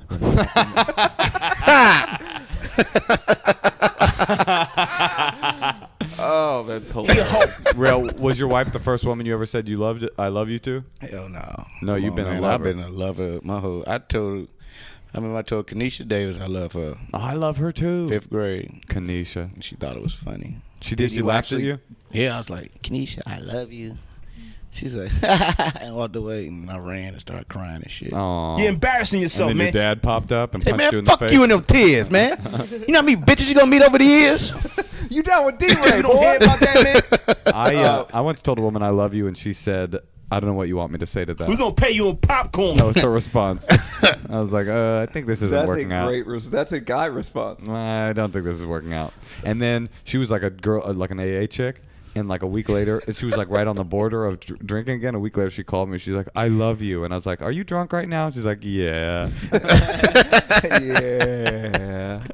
Speaker 1: Oh, that's hilarious.
Speaker 2: Rel, was your wife the first woman you ever said you loved it? I love you too?
Speaker 4: Hell no.
Speaker 2: No,
Speaker 4: Come
Speaker 2: you've
Speaker 4: on,
Speaker 2: been a
Speaker 4: man.
Speaker 2: lover.
Speaker 4: I've been a lover my whole. I told Kanisha Davis I love her.
Speaker 2: Oh, I love her too.
Speaker 4: 5th grade.
Speaker 2: Kanisha.
Speaker 4: And she thought it was funny.
Speaker 2: She did. She laughed at you?
Speaker 4: Yeah, I was like, Kanisha, I love you. She's like, and walked away, and I ran and started crying and shit.
Speaker 2: Aww.
Speaker 5: You're embarrassing yourself,
Speaker 2: And then
Speaker 5: man.
Speaker 2: your dad popped up and
Speaker 4: Hey
Speaker 2: punched you
Speaker 4: man,
Speaker 2: in the
Speaker 4: fuck
Speaker 2: face.
Speaker 4: you in them tears, man. You know how many bitches you gonna meet over the years?
Speaker 1: You down with D-Ray,
Speaker 5: You don't hear
Speaker 1: boy?
Speaker 5: about that, man?
Speaker 2: I once told a woman I love you, and she said, I don't know what you want me to say to that.
Speaker 5: We're going to pay you in popcorn.
Speaker 2: That was her response. I was like, I think this isn't
Speaker 1: That's
Speaker 2: working
Speaker 1: a
Speaker 2: out.
Speaker 1: great. That's a guy response.
Speaker 2: I don't think this is working out. And then she was like a girl, like an AA chick. And like a week later, she was like right on the border of drinking again. A week later, she called me. She's like, I love you. And I was like, are you drunk right now? She's like, yeah.
Speaker 1: Yeah.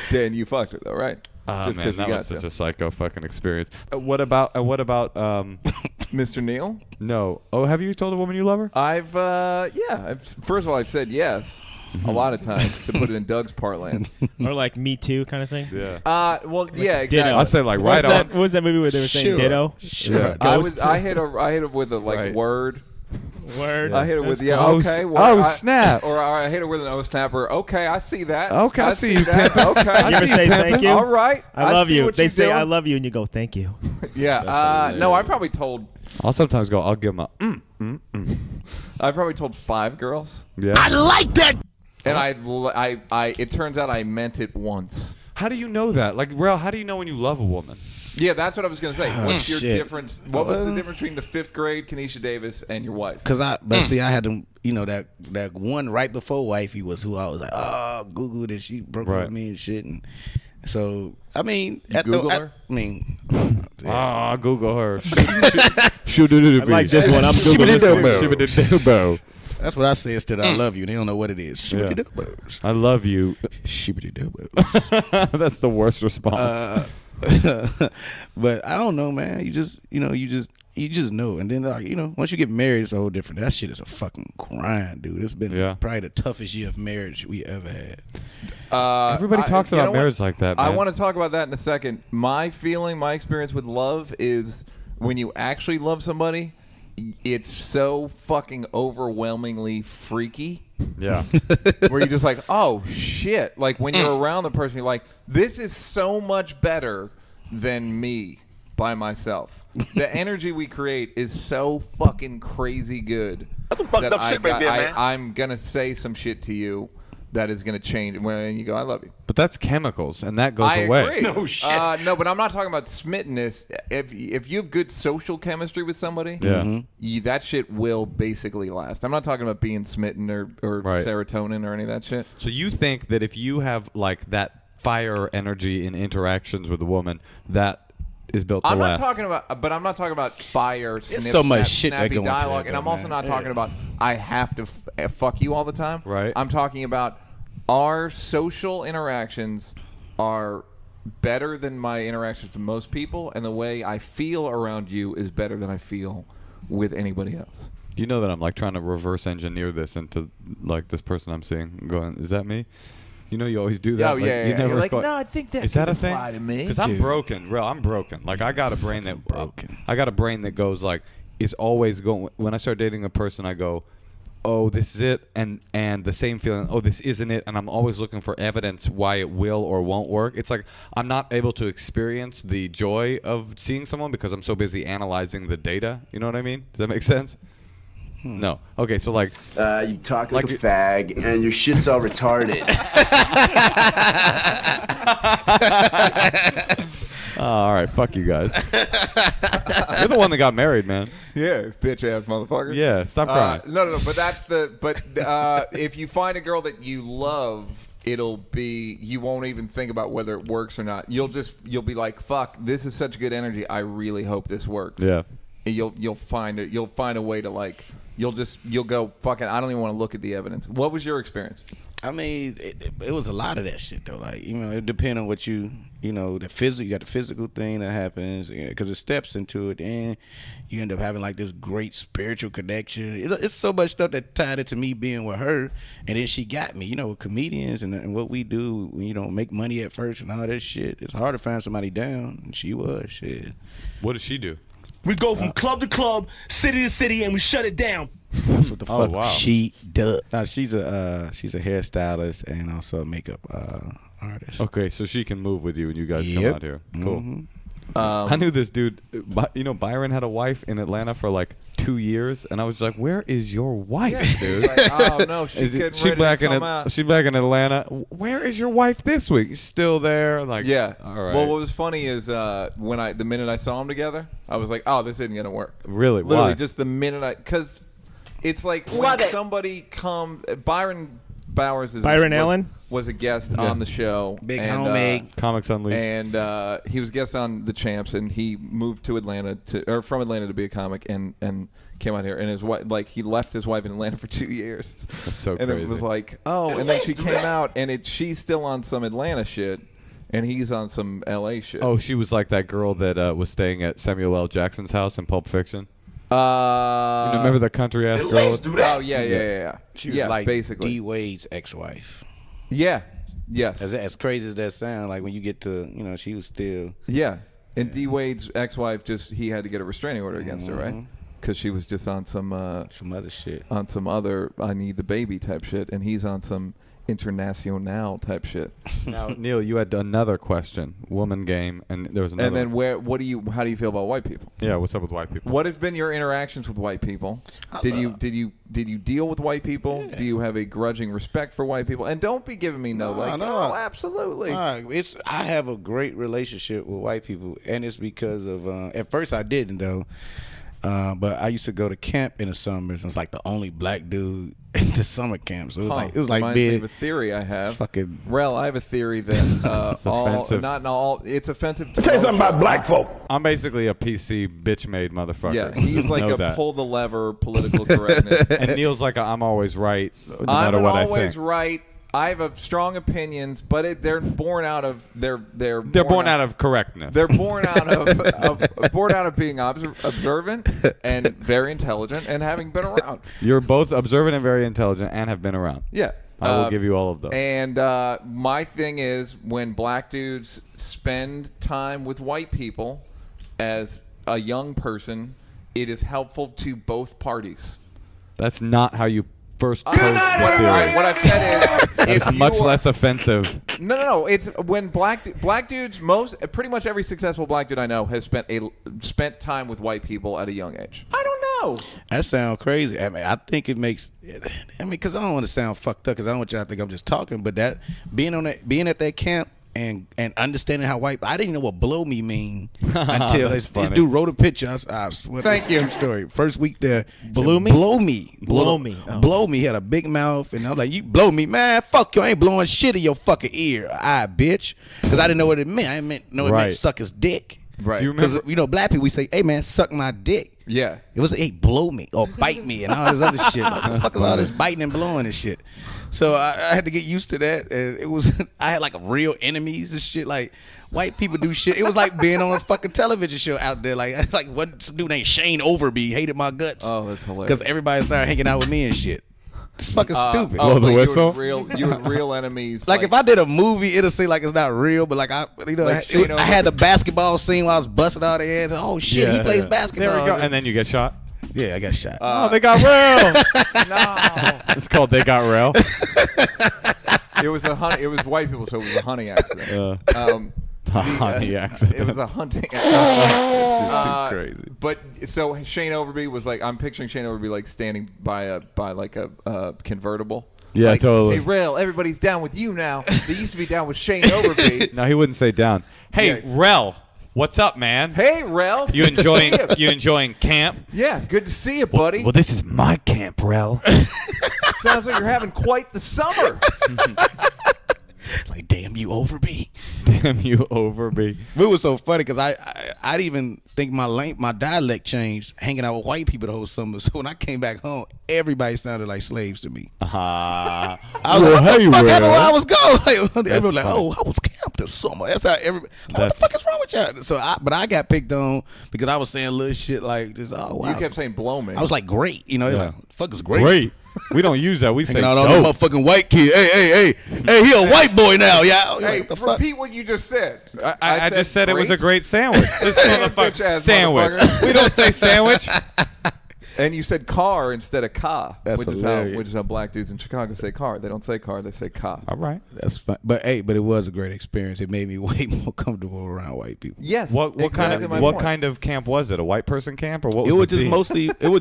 Speaker 1: Dan, you fucked it though, right?
Speaker 2: Just
Speaker 1: because
Speaker 2: man,
Speaker 1: you
Speaker 2: that
Speaker 1: got
Speaker 2: was
Speaker 1: to.
Speaker 2: such a psycho fucking experience. What about
Speaker 1: Mr. Neal?
Speaker 2: no. Oh, have you told a woman you love her?
Speaker 1: I've first of all, I've said yes a lot of times to put it in Doug's parlance.
Speaker 3: Or like Me Too kind of thing.
Speaker 2: Yeah.
Speaker 1: Well, yeah, exactly.
Speaker 3: Ditto.
Speaker 2: I said like
Speaker 3: What
Speaker 2: right
Speaker 3: was
Speaker 2: on.
Speaker 3: that, what was that movie where they were saying
Speaker 4: Sure.
Speaker 3: ditto?
Speaker 4: Sure.
Speaker 3: Ghost.
Speaker 1: I hit it with a like
Speaker 2: Right.
Speaker 1: word.
Speaker 3: Word.
Speaker 1: I hit it with
Speaker 3: That's
Speaker 2: cool.
Speaker 1: okay.
Speaker 2: Oh,
Speaker 1: Well,
Speaker 2: snap.
Speaker 1: Or I hit it with an O snapper. Okay, I see that.
Speaker 2: Okay, I see you,
Speaker 1: that.
Speaker 2: pimpin'.
Speaker 1: Okay.
Speaker 3: You ever say thank you?
Speaker 1: All right.
Speaker 3: I love
Speaker 1: see
Speaker 3: you.
Speaker 1: what
Speaker 3: They
Speaker 1: you're
Speaker 3: say
Speaker 1: doing.
Speaker 3: I love you, and you go thank you.
Speaker 1: Yeah. No, I probably told.
Speaker 2: I'll sometimes go, I'll give them a
Speaker 1: I probably told 5 girls,
Speaker 2: Yeah.
Speaker 1: and I. It turns out I meant it once.
Speaker 2: How do you know that? Like, Rel, how do you know when you love a woman?
Speaker 1: Yeah, that's what I was gonna say. What's your
Speaker 4: shit.
Speaker 1: difference? What was the difference between the 5th grade Kenesha Davis and your wife?
Speaker 4: But see, I had them, that one right before wifey was who I was like, oh, Googled and she broke up with me and shit, and so I mean,
Speaker 1: Google her?
Speaker 4: I mean,
Speaker 2: Google her. Shoot it.
Speaker 3: I like this one. I'm Googling this one.
Speaker 4: that's what I say instead of I love you. They don't know what it is. Shibbity-dubbo.
Speaker 2: I love you.
Speaker 4: Shibbity-dubbo.
Speaker 2: That's the worst response.
Speaker 4: But I don't know, man. You just know. And then, once you get married, it's a whole different. That shit is a fucking grind, dude. It's been probably the toughest year of marriage we ever had.
Speaker 2: Everybody talks about marriage like that, man.
Speaker 1: I want to talk about that in a second. My experience with love is when you actually love somebody, it's so fucking overwhelmingly freaky.
Speaker 2: Yeah.
Speaker 1: Where you're just like, oh, shit. Like, when you're around the person, you're like, this is so much better than me by myself. The energy we create is so fucking crazy good that I'm going to say some shit to you that is going to change. When you go, I love you.
Speaker 2: But that's chemicals, and that goes
Speaker 1: I
Speaker 2: away.
Speaker 1: agree.
Speaker 8: No shit.
Speaker 1: No, but I'm not talking about smittenness. If you have good social chemistry with somebody, that shit will basically last. I'm not talking about being smitten or serotonin or any of that shit.
Speaker 2: So you think that if you have like that fire energy in interactions with a woman, that is built to last?
Speaker 1: I'm not talking about fire.
Speaker 4: There's so much shit that
Speaker 1: snappy
Speaker 4: go into
Speaker 1: dialogue,
Speaker 4: that,
Speaker 1: and I'm
Speaker 4: though,
Speaker 1: also
Speaker 4: man.
Speaker 1: not talking about I have to fuck you all the time.
Speaker 2: Right.
Speaker 1: I'm talking about our social interactions are better than my interactions with most people, and the way I feel around you is better than I feel with anybody else.
Speaker 2: You know that I'm like trying to reverse engineer this into like this person I'm seeing. I'm going, is that me? You know, you always do that.
Speaker 1: Oh, yeah,
Speaker 2: You
Speaker 1: yeah.
Speaker 2: never
Speaker 1: You're like,
Speaker 2: quite-
Speaker 1: no, I think that
Speaker 2: is that a
Speaker 1: could
Speaker 2: thing?
Speaker 1: apply to me.
Speaker 2: Because I'm broken. Real, I'm broken. Like I got a brain that I got a brain that goes like is always going. When I start dating a person, I go, oh, this is it, and the same feeling, oh, this isn't it, and I'm always looking for evidence why it will or won't work. It's like I'm not able to experience the joy of seeing someone because I'm so busy analyzing the data. You know what I mean? Does that make sense? No. Okay, so like...
Speaker 7: you talk like a fag, and your shit's all retarded.
Speaker 2: all right, fuck you guys. You're the one that got married, man.
Speaker 1: Yeah, bitch ass motherfucker.
Speaker 2: Yeah, stop crying.
Speaker 1: No, but if you find a girl that you love, it'll be, you won't even think about whether it works or not. You'll be like, fuck, this is such good energy. I really hope this works.
Speaker 2: Yeah.
Speaker 1: And you'll find it. You'll find a way to like, you'll go, fucking, I don't even want to look at the evidence. What was your experience?
Speaker 4: I mean, it was a lot of that shit though. Like, it depends on what you got the physical thing that happens because it steps into it, and you end up having like this great spiritual connection. It's so much stuff that tied it to me being with her, and then she got me. With comedians and what we do, make money at first and all that shit. It's hard to find somebody down, and she was shit.
Speaker 2: What does she do?
Speaker 5: We go from club to club, city to city, and we shut it down.
Speaker 4: That's what the fuck
Speaker 2: wow.
Speaker 4: she does. No, she's a hairstylist and also a makeup artist.
Speaker 2: Okay, so she can move with you and you guys come
Speaker 4: Yep.
Speaker 2: out here. Cool.
Speaker 4: Mm-hmm.
Speaker 2: I knew this dude. Byron had a wife in Atlanta for like 2 years, and I was like, "Where is your wife, dude?"
Speaker 1: Like, oh no, she's getting ready to come out.
Speaker 2: She's back in Atlanta. Where is your wife this week? She's still there. Like,
Speaker 1: Yeah.
Speaker 2: all right.
Speaker 1: Well, what was funny is the minute I saw them together, I was like, oh, this isn't gonna work.
Speaker 2: Really?
Speaker 1: Literally,
Speaker 2: Why?
Speaker 1: just the minute because it's like when somebody Byron Bowers was a guest on the show.
Speaker 4: Big
Speaker 1: and,
Speaker 4: homie.
Speaker 2: Comics Unleashed.
Speaker 1: and he was a guest on the Champs, and he moved to Atlanta from Atlanta to be a comic, and came out here, and his wife, like, he left his wife in Atlanta for 2 years.
Speaker 2: That's so
Speaker 1: and
Speaker 2: crazy.
Speaker 1: it was like, oh, and then she came out, and she's still on some Atlanta shit, and he's on some LA shit.
Speaker 2: Oh, she was like that girl that was staying at Samuel L. Jackson's house in Pulp Fiction. You remember the country ass girl?
Speaker 1: Oh yeah.
Speaker 4: She was like
Speaker 1: basically
Speaker 4: D Wade's ex-wife.
Speaker 1: Yeah. Yes.
Speaker 4: As crazy as that sounds, like when you get to, she was still.
Speaker 1: Yeah. And D Wade's ex-wife he had to get a restraining order against her, right? Because she was just on some
Speaker 4: other shit.
Speaker 1: On some other I need the baby type shit, and he's on some international type shit.
Speaker 2: Now, Neal, you had another question, woman game, and there was another.
Speaker 1: And then how do you feel about white people?
Speaker 2: Yeah, what's up with white people?
Speaker 1: What have been your interactions with white people? Did you deal with white people? Yeah. Do you have a grudging respect for white people? And don't be giving me no, absolutely.
Speaker 4: I have a great relationship with white people, and it's because of at first I didn't though. But I used to go to camp in the summers. And I was like the only black dude in the summer camp. So it was like
Speaker 1: big. Me of a theory I have.
Speaker 4: Fucking
Speaker 1: Rel, I have a theory that it's offensive to
Speaker 5: Tell you something about black folk.
Speaker 2: I'm basically a PC bitch-made motherfucker.
Speaker 1: Yeah, he's like a pull the lever political correctness.
Speaker 2: And Neal's like I'm always right, no matter what I think.
Speaker 1: I'm always right. I have strong opinions, but they're born out of they're
Speaker 2: born out of correctness.
Speaker 1: They're born out of being observant and very intelligent and having been around.
Speaker 2: You're both observant and very intelligent and have been around.
Speaker 1: Yeah.
Speaker 2: I will give you all of those.
Speaker 1: And my thing is when black dudes spend time with white people as a young person, it is helpful to both parties.
Speaker 2: That's not how you first posed the theory.
Speaker 1: What I've said is
Speaker 2: it's much less offensive.
Speaker 1: No. It's when black dudes, pretty much every successful black dude I know has spent time with white people at a young age. I don't know.
Speaker 4: That sounds crazy. I mean, I think it makes. I mean, because I don't want to sound fucked up. Because I don't want y'all to think I'm just talking. But that being at that camp. And understanding how white, I didn't know what blow me mean until this dude wrote a picture. I swear,
Speaker 1: thank you.
Speaker 4: True story. First week there,
Speaker 3: blow me.
Speaker 4: He had a big mouth, and I was like, "You blow me, man? Fuck you! I ain't blowing shit in your fucking ear, bitch." Because I didn't know what it meant. I didn't know it meant suck his dick.
Speaker 1: Right.
Speaker 4: Because black people, we say, "Hey man, suck my dick."
Speaker 1: Yeah.
Speaker 4: It was, "Hey, blow me" or "bite me" and all this other shit. Like, what the fuck is all this biting and blowing and shit? So I had to get used to that, and it was I had like real enemies and shit. Like white people do shit. It was like being on a fucking television show out there. Like some dude named Shane Overby hated my guts.
Speaker 1: Oh, that's hilarious.
Speaker 4: Because everybody started hanging out with me and shit. It's fucking stupid.
Speaker 2: Oh, the whistle.
Speaker 1: You were real enemies.
Speaker 4: Like if I did a movie, it'll seem like it's not real, but like I had the basketball scene where I was busting all their ass. Oh shit, he plays basketball.
Speaker 2: There we go. And then you get shot.
Speaker 4: Yeah, I got shot.
Speaker 2: They got Rel.
Speaker 1: No,
Speaker 2: it's called They Got Rel.
Speaker 1: It was white people, so it was a hunting accident.
Speaker 2: Hunting accident.
Speaker 1: It was a hunting accident.
Speaker 4: Crazy.
Speaker 1: But so Shane Overby was like, I'm picturing Shane Overby like standing by a convertible.
Speaker 2: Yeah,
Speaker 1: like,
Speaker 2: totally.
Speaker 1: Hey, Rel, everybody's down with you now. They used to be down with Shane Overby.
Speaker 2: No, he wouldn't say down. Hey, Rel. What's up, man?
Speaker 1: Hey, Rel.
Speaker 2: You enjoying camp?
Speaker 1: Yeah, good to see you, buddy.
Speaker 2: Well, this is my camp, Rel.
Speaker 1: Sounds like you're having quite the summer.
Speaker 4: Like, damn you, Overby.
Speaker 2: Damn you, Overby.
Speaker 4: It was so funny because I didn't even think my dialect changed hanging out with white people the whole summer. So when I came back home, everybody sounded like slaves to me.
Speaker 2: I
Speaker 4: was like, what the fuck happened where I was going? Like, everyone was like, oh, I was camp this summer. That's how everybody. What the fuck is wrong with y'all? So I got picked on because I was saying little shit like this. Oh, wow.
Speaker 1: You kept saying blow me.
Speaker 4: I was like, great. You know, like, fuck is great.
Speaker 2: Great. We don't use that. We say
Speaker 4: all that motherfucking white kid. Hey, he a white boy now, yeah.
Speaker 1: Hey,
Speaker 4: like,
Speaker 1: repeat what you just said.
Speaker 2: I just said great? It was a great sandwich. This motherfucker sandwich. We don't say sandwich.
Speaker 1: And you said car instead of ka,
Speaker 4: That's
Speaker 1: which is how black dudes in Chicago say car. They don't say car, they say ka.
Speaker 2: All right.
Speaker 4: That's fine. But it was a great experience. It made me way more comfortable around white people.
Speaker 1: Yes.
Speaker 2: What kind of camp was it? A white person camp or what?
Speaker 4: It was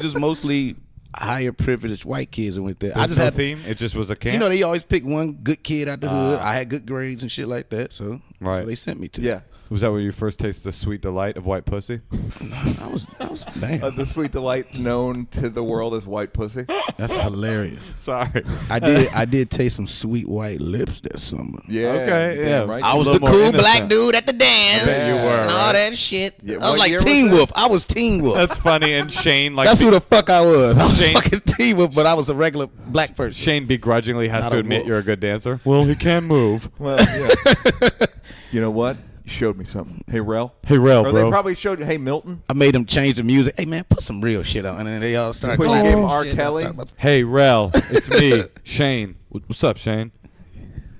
Speaker 4: just mostly higher privileged white kids that went there.
Speaker 2: I just had theme. It just was a camp.
Speaker 4: You know, they always pick one good kid out the hood. I had good grades and shit like that, so that's what they sent me to.
Speaker 1: Yeah.
Speaker 2: Was that where you first tasted the sweet delight of white pussy?
Speaker 4: I was damn.
Speaker 1: The sweet delight known to the world as white pussy.
Speaker 4: That's hilarious.
Speaker 2: Sorry.
Speaker 4: I did taste some sweet white lips that summer.
Speaker 1: Yeah.
Speaker 2: Okay. Yeah.
Speaker 1: Right.
Speaker 4: I was the cool black dude at the dance.
Speaker 2: I bet you were,
Speaker 4: and all that shit.
Speaker 1: Yeah,
Speaker 4: I was like Teen Wolf. I was Teen Wolf.
Speaker 2: That's funny. And Shane, like,
Speaker 4: that's who the fuck I was. I was
Speaker 2: Shane,
Speaker 4: fucking Teen Wolf, but I was a regular black person.
Speaker 2: Shane begrudgingly has
Speaker 4: Not
Speaker 2: to
Speaker 4: a
Speaker 2: admit
Speaker 4: wolf.
Speaker 2: you're a good dancer. Well, he can move.
Speaker 1: Well, yeah. You know what? You showed me something. Hey, Rel.
Speaker 2: Hey, Rel,
Speaker 1: or
Speaker 2: bro.
Speaker 1: They probably showed you, hey, Milton.
Speaker 4: I made them change the music. Hey, man, put some real shit on. And then they all started
Speaker 1: When you gave him R. Kelly.
Speaker 2: Hey, Rel, it's me, Shane. What's up, Shane?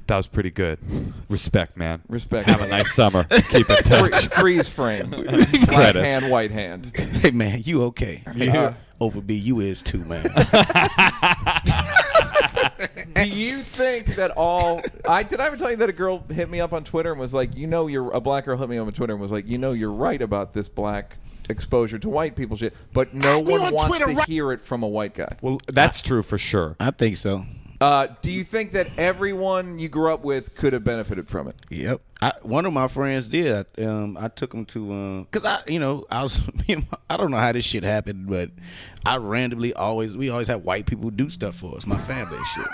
Speaker 2: That was pretty good. Respect, man.
Speaker 1: Respect.
Speaker 2: Have a nice summer. Keep in touch.
Speaker 1: Freeze frame. Black hand, white hand.
Speaker 4: Hey, man, you okay? Overby, you is too, man.
Speaker 1: Do you you think that all? Did I ever tell you that a girl hit me up on Twitter and was like, you're a black girl hit me up on Twitter and was like, you're right about this black exposure to white people shit, but no one wants to hear it from a white guy.
Speaker 2: Well, that's true for sure.
Speaker 4: I think so.
Speaker 1: Do you think that everyone you grew up with could have benefited from it?
Speaker 4: Yep. One of my friends did. I took him to because I was I don't know how this shit happened, but I randomly we always have white people do stuff for us, my family and shit.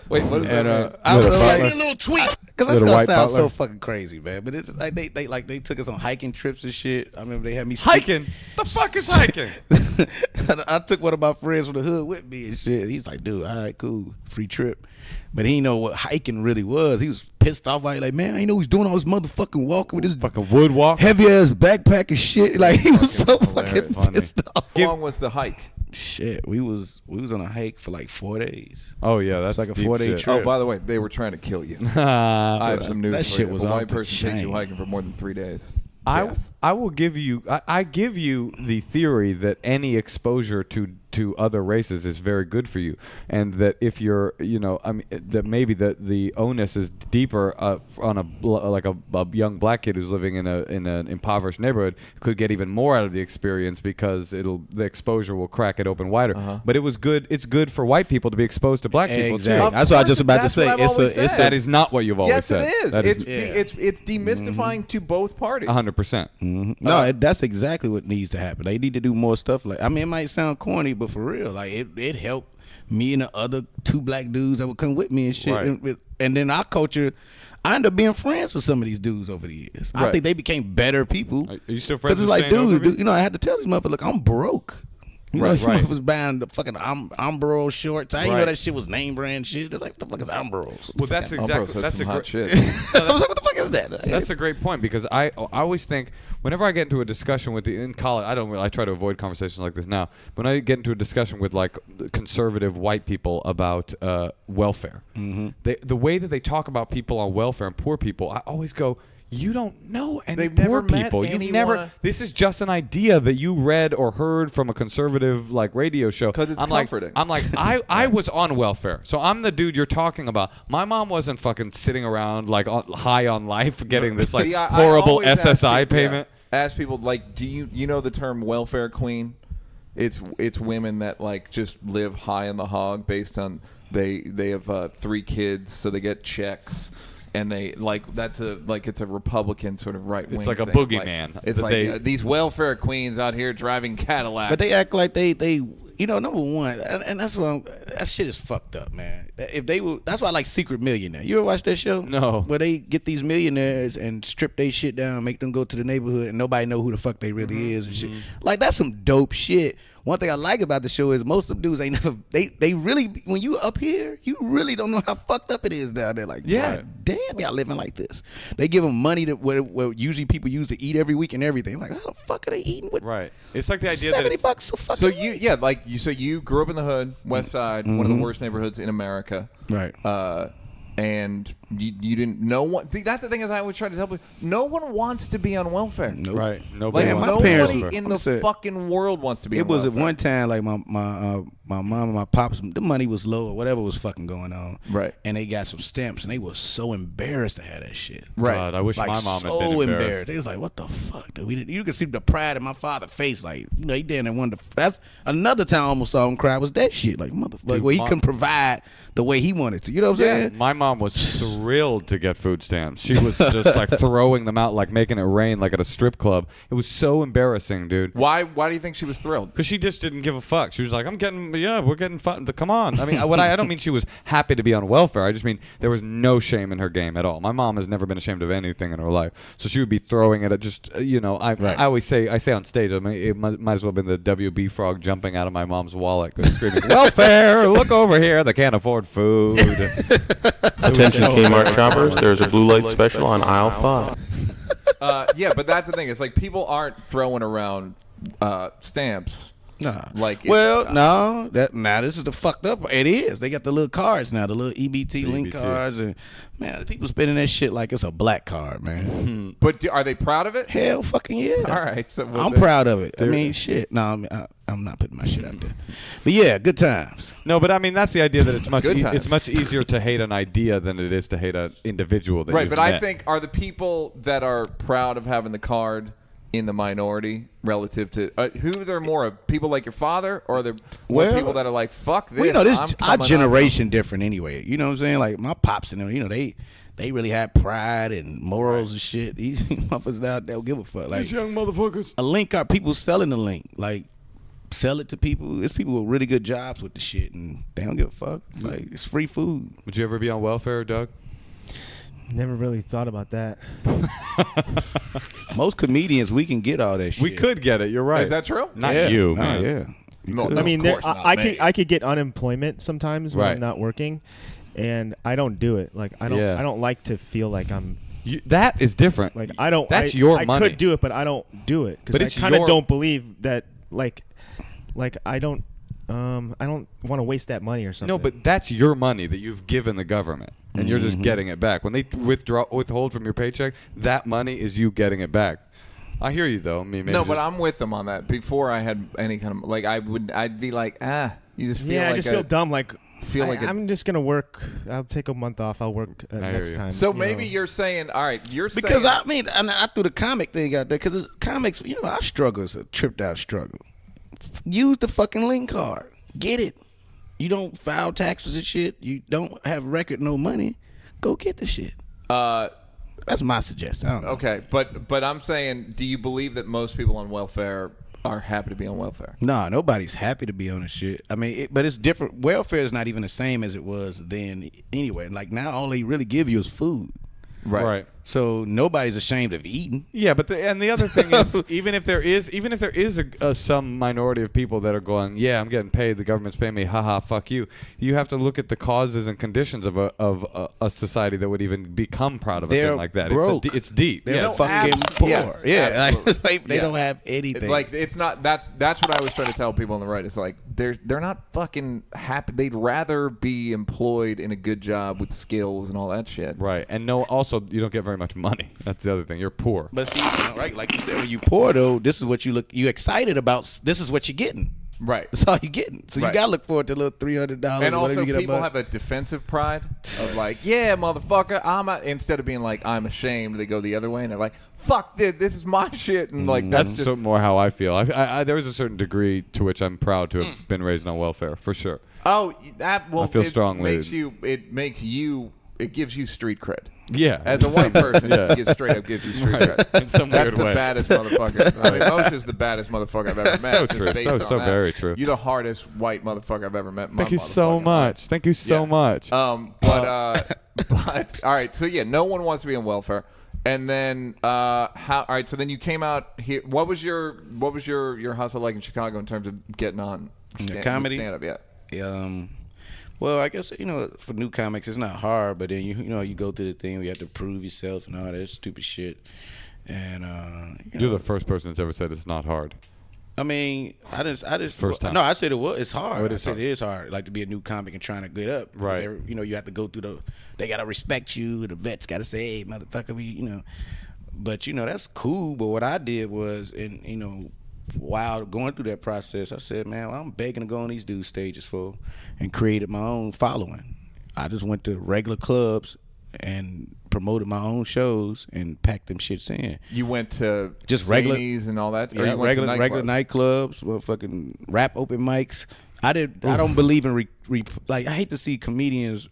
Speaker 1: Wait, what is that?
Speaker 4: I was
Speaker 2: like,
Speaker 4: a little tweet because that's gonna sound so fucking crazy, man. But it's like they took us on hiking trips and shit. I remember they had me
Speaker 2: hiking. The fuck is hiking?
Speaker 4: I took one of my friends from the hood with me and shit. He's like, dude, all right, cool, free trip. But he didn't know what hiking really was. He was pissed off. Like, man, I didn't know he's doing all this motherfucking walking with this
Speaker 2: fucking wood walk,
Speaker 4: heavy ass backpack and shit. Like, he was so fucking pissed off.
Speaker 1: How long was the hike?
Speaker 4: Shit, we was on a hike for like 4 days.
Speaker 2: Oh yeah, that's
Speaker 4: like a 4-day trip.
Speaker 1: Oh, by the way, they were trying to kill you. I have some news.
Speaker 4: That
Speaker 1: for
Speaker 4: shit
Speaker 1: you.
Speaker 4: was
Speaker 1: If a
Speaker 4: off
Speaker 1: white
Speaker 4: the
Speaker 1: person takes you
Speaker 4: chain.
Speaker 1: hiking for more than 3 days.
Speaker 2: I will give you. I give you the theory that any exposure to other races is very good for you, and that if you're, that maybe the onus is deeper on a young black kid who's living in an impoverished neighborhood could get even more out of the experience because the exposure will crack it open wider. But it was good. It's good for white people to be exposed to black people too.
Speaker 4: That's what I was just about to say.
Speaker 2: That is not what you've always said.
Speaker 1: Yes, it is. It's demystifying to both parties.
Speaker 2: 100%.
Speaker 4: No, that's exactly what needs to happen. They need to do more stuff like. I mean, it might sound corny, but for real, like it helped me and the other 2 black dudes that would come with me and shit.
Speaker 2: Right.
Speaker 4: And then our culture, I ended up being friends with some of these dudes over the years.
Speaker 1: Right.
Speaker 4: I think they became better people.
Speaker 2: Are you still friends?
Speaker 4: Because it's like, dude, I had to tell these motherfuckers, look, I'm broke.
Speaker 2: Right.
Speaker 4: Was buying the fucking Umbro shorts. I didn't know that shit was name brand shit. They're like, what the fuck is Umbros?
Speaker 2: Well, that's exactly. That's a
Speaker 1: hot
Speaker 2: great
Speaker 1: shit.
Speaker 4: What the fuck is that?
Speaker 2: That's a great point because I always think whenever I get into a discussion in college, I try to avoid conversations like this now. But when I get into a discussion with like conservative white people about welfare, the way that they talk about people on welfare and poor people, I always go, you don't know any
Speaker 1: They've
Speaker 2: poor
Speaker 1: never met
Speaker 2: people. You've
Speaker 1: anyone.
Speaker 2: never. This is just an idea that you read or heard from a conservative like radio show.
Speaker 1: Because it's comforting.
Speaker 2: I was on welfare, so I'm the dude you're talking about. My mom wasn't fucking sitting around like high on life, getting this like horrible SSI payment.
Speaker 1: Ask people like, do you know the term welfare queen? It's women that like just live high in the hog based on they have 3 kids, so they get checks. And they it's a Republican sort of right wing.
Speaker 2: It's like a
Speaker 1: thing.
Speaker 2: boogeyman.
Speaker 1: It's like these welfare queens out here driving Cadillacs.
Speaker 4: But they act like they number one, and that's what that shit is fucked up, man. If they were, that's why I like Secret Millionaire. You ever watch that show?
Speaker 2: No.
Speaker 4: Where they get these millionaires and strip their shit down, make them go to the neighborhood, and nobody know who the fuck they really is and shit. Like that's some dope shit. One thing I like about the show is most of the dudes ain't never they really when you up here you really don't know how fucked up it is down there. Like God damn, y'all living like this. They give them money that where usually people use to eat every week and everything. Like how the fuck are they eating with?
Speaker 2: Right. It's like the idea
Speaker 4: $70
Speaker 2: that
Speaker 4: so fucking.
Speaker 1: So you grew up in the hood, West Side, one of the worst neighborhoods in America.
Speaker 4: Right.
Speaker 1: And you didn't know what. See, that's the thing is I always try to tell people. No one wants to be on welfare.
Speaker 4: Nope.
Speaker 2: Right. Nobody
Speaker 1: Like
Speaker 2: wants
Speaker 1: nobody in the
Speaker 4: Listen,
Speaker 1: fucking world wants to be.
Speaker 4: It
Speaker 1: on
Speaker 4: was at
Speaker 1: welfare.
Speaker 4: one time like my mom and my pops, the money was low or whatever was fucking going on.
Speaker 1: Right.
Speaker 4: And they got some stamps and they were so embarrassed to have that shit.
Speaker 1: Right.
Speaker 2: God, I wish
Speaker 4: Like
Speaker 2: my mom had
Speaker 4: so
Speaker 2: been
Speaker 4: embarrassed. They was like, "What the fuck, dude?" You could see the pride in my father's face. Like, he damn near wanted to. That's another time I almost saw him cry. Was that shit? Like, motherfucker, like, where he couldn't provide the way he wanted to. You know what I'm saying?
Speaker 2: My mom was thrilled to get food stamps. She was just like throwing them out, like making it rain, like at a strip club. It was so embarrassing, dude.
Speaker 1: Why do you think she was thrilled?
Speaker 2: Because she just didn't give a fuck. She was like, we're getting fun. Come on. I mean, I don't mean she was happy to be on welfare. I just mean there was no shame in her game at all. My mom has never been ashamed of anything in her life. So she would be throwing it at just, I always say, on stage, I mean, it might as well have been the WB frog jumping out of my mom's wallet, screaming, welfare, look over here. They can't afford food.
Speaker 10: Attention Kmart shoppers, there's a blue light special on aisle 5.
Speaker 1: Yeah, but that's the thing. It's like people aren't throwing around stamps.
Speaker 4: Nah.
Speaker 1: Like
Speaker 4: this is the fucked up. It is. They got the little cards now, the little EBT link cards, and man, people spending that shit like it's a black card, man.
Speaker 1: But are they proud of it?
Speaker 4: Hell, fucking yeah.
Speaker 1: All right, so
Speaker 4: I'm proud of it. I mean, shit. No, I I'm not putting my shit out there. But yeah, good times.
Speaker 2: No, but I mean that's the idea that it's much
Speaker 1: Good times.
Speaker 2: it's much easier to hate an idea than it is to hate an individual. That
Speaker 1: Right,
Speaker 2: you've
Speaker 1: but
Speaker 2: met.
Speaker 1: I think are the people that are proud of having the card in the minority relative to who they're more of? People like your father, or they're more people that are like, fuck this.
Speaker 4: Well, you know, this
Speaker 1: I'm
Speaker 4: our
Speaker 1: coming
Speaker 4: generation different anyway. You know what I'm saying? Like my pops and them, you know, they really had pride and morals and shit. These motherfuckers out there don't give a fuck. Like
Speaker 2: these young motherfuckers.
Speaker 4: a link card, people selling the link. Like sell it to people. It's people with really good jobs with the shit, and they don't give a fuck. It's like it's free food.
Speaker 2: Would you ever be on welfare, Doug?
Speaker 3: Never really thought about that.
Speaker 4: Most comedians, we can get all that shit.
Speaker 2: We could get it. You're right.
Speaker 1: Is that true?
Speaker 2: Not
Speaker 4: Yeah.
Speaker 2: you,
Speaker 4: Nah,
Speaker 2: man.
Speaker 4: yeah.
Speaker 1: No,
Speaker 3: I mean,
Speaker 1: of course not
Speaker 3: I
Speaker 1: me.
Speaker 3: could get unemployment sometimes when
Speaker 2: Right.
Speaker 3: I'm not working, and I don't do it. Like I don't like to feel like I'm.
Speaker 2: That is different.
Speaker 3: Like I don't.
Speaker 2: That's your money.
Speaker 3: I could do it, but I don't do it
Speaker 2: But
Speaker 3: because
Speaker 2: it's
Speaker 3: I kind of
Speaker 2: your-
Speaker 3: don't believe that. Like I don't. I don't want to waste that money or something.
Speaker 2: No, but that's your money that you've given the government, and you're just getting it back. When they withhold from your paycheck, that money is you getting it back. I hear you though. I mean, maybe
Speaker 1: No, but I'm with them on that. Before I had any kind of like, I'd be like, you just feel
Speaker 3: yeah,
Speaker 1: like
Speaker 3: I just feel dumb. Like
Speaker 1: I'm
Speaker 3: just gonna work. I'll take a month off. I'll work next time.
Speaker 1: So
Speaker 3: you
Speaker 1: maybe
Speaker 3: know.
Speaker 1: you're saying, all right,
Speaker 4: Because I mean, I threw the comic thing out there because comics, you know, our struggle is a tripped out struggle. Use the fucking link card. Get it. You don't file taxes and shit. You don't have record, no money. Go get the shit. That's my suggestion. I don't know.
Speaker 1: Okay, but I'm saying, do you believe that most people on welfare are happy to be on welfare?
Speaker 4: Nah, nobody's happy to be on the shit. I mean, but it's different. Welfare is not even the same as it was then anyway. Like now, all they really give you is food.
Speaker 2: Right.
Speaker 4: So nobody's ashamed of eating.
Speaker 2: Yeah, but the other thing is, even if there is some minority of people that are going, yeah, I'm getting paid, the government's paying me, haha, fuck you. You have to look at the causes and conditions of a society that would even become proud of a
Speaker 4: They're
Speaker 2: thing like that.
Speaker 4: broke.
Speaker 2: It's deep.
Speaker 4: They're
Speaker 2: yeah,
Speaker 4: fucking poor.
Speaker 1: Yes,
Speaker 4: yeah,
Speaker 1: absolutely.
Speaker 4: they don't have anything.
Speaker 1: Like it's not. That's what I was trying to tell people on the right. It's like they're not fucking happy. They'd rather be employed in a good job with skills and all that shit.
Speaker 2: Right, and also you don't get very much money. That's the other thing. You're poor.
Speaker 4: But see, right, like you said, when you poor though, this is what you excited about. This is what you're getting.
Speaker 1: Right.
Speaker 4: That's all you're getting. So
Speaker 1: Right.
Speaker 4: you gotta look forward to a little $300.
Speaker 1: And also,
Speaker 4: you get
Speaker 1: people have a defensive pride of like, yeah, motherfucker, instead of being like, I'm ashamed, they go the other way and they're like, fuck this is my shit, and like
Speaker 2: That's so more how I feel. I there is a certain degree to which I'm proud to have been raised on welfare, for sure.
Speaker 1: Oh, that well,
Speaker 2: I feel strongly.
Speaker 1: It gives you street cred.
Speaker 2: Yeah.
Speaker 1: As a white person,
Speaker 2: Yeah.
Speaker 1: it straight up gives you street
Speaker 2: Right.
Speaker 1: cred.
Speaker 2: In some
Speaker 1: That's
Speaker 2: weird
Speaker 1: the
Speaker 2: way.
Speaker 1: baddest motherfucker. I mean, Moshe's the baddest motherfucker I've ever met.
Speaker 2: So
Speaker 1: just
Speaker 2: true.
Speaker 1: based
Speaker 2: So
Speaker 1: on that.
Speaker 2: very true.
Speaker 1: You're the hardest white motherfucker I've ever met. in my
Speaker 2: Thank you so
Speaker 1: motherfucking
Speaker 2: much.
Speaker 1: life.
Speaker 2: Thank you so
Speaker 1: Yeah.
Speaker 2: much.
Speaker 1: But all right. So yeah, no one wants to be on welfare. And then all right. So then you came out here. What was your hustle like in Chicago in terms of getting on
Speaker 4: comedy?
Speaker 1: stand up? Yeah.
Speaker 4: Well, I guess, you know, for new comics, it's not hard, but then you go through the thing where you have to prove yourself and all that stupid shit. And
Speaker 2: You're the first person that's ever said it's not hard.
Speaker 4: I mean, I just
Speaker 2: First time.
Speaker 4: No, I said it's hard.
Speaker 2: Oh, it
Speaker 4: I
Speaker 2: is
Speaker 4: said
Speaker 2: hard.
Speaker 4: it is hard, like to be a new comic and trying to get up.
Speaker 2: Right.
Speaker 4: You know, you have to go through they gotta respect you. The vets gotta say, hey, motherfucker, But that's cool. But what I did was, while going through that process, I said, man, I'm begging to go on these dudes' stages and created my own following. I just went to regular clubs and promoted my own shows and packed them shits in.
Speaker 1: You went to
Speaker 4: just regular
Speaker 1: Zanies and all that. Or
Speaker 4: Yeah,
Speaker 1: you went to
Speaker 4: regular nightclubs, fucking rap open mics. I don't believe in I hate to see comedians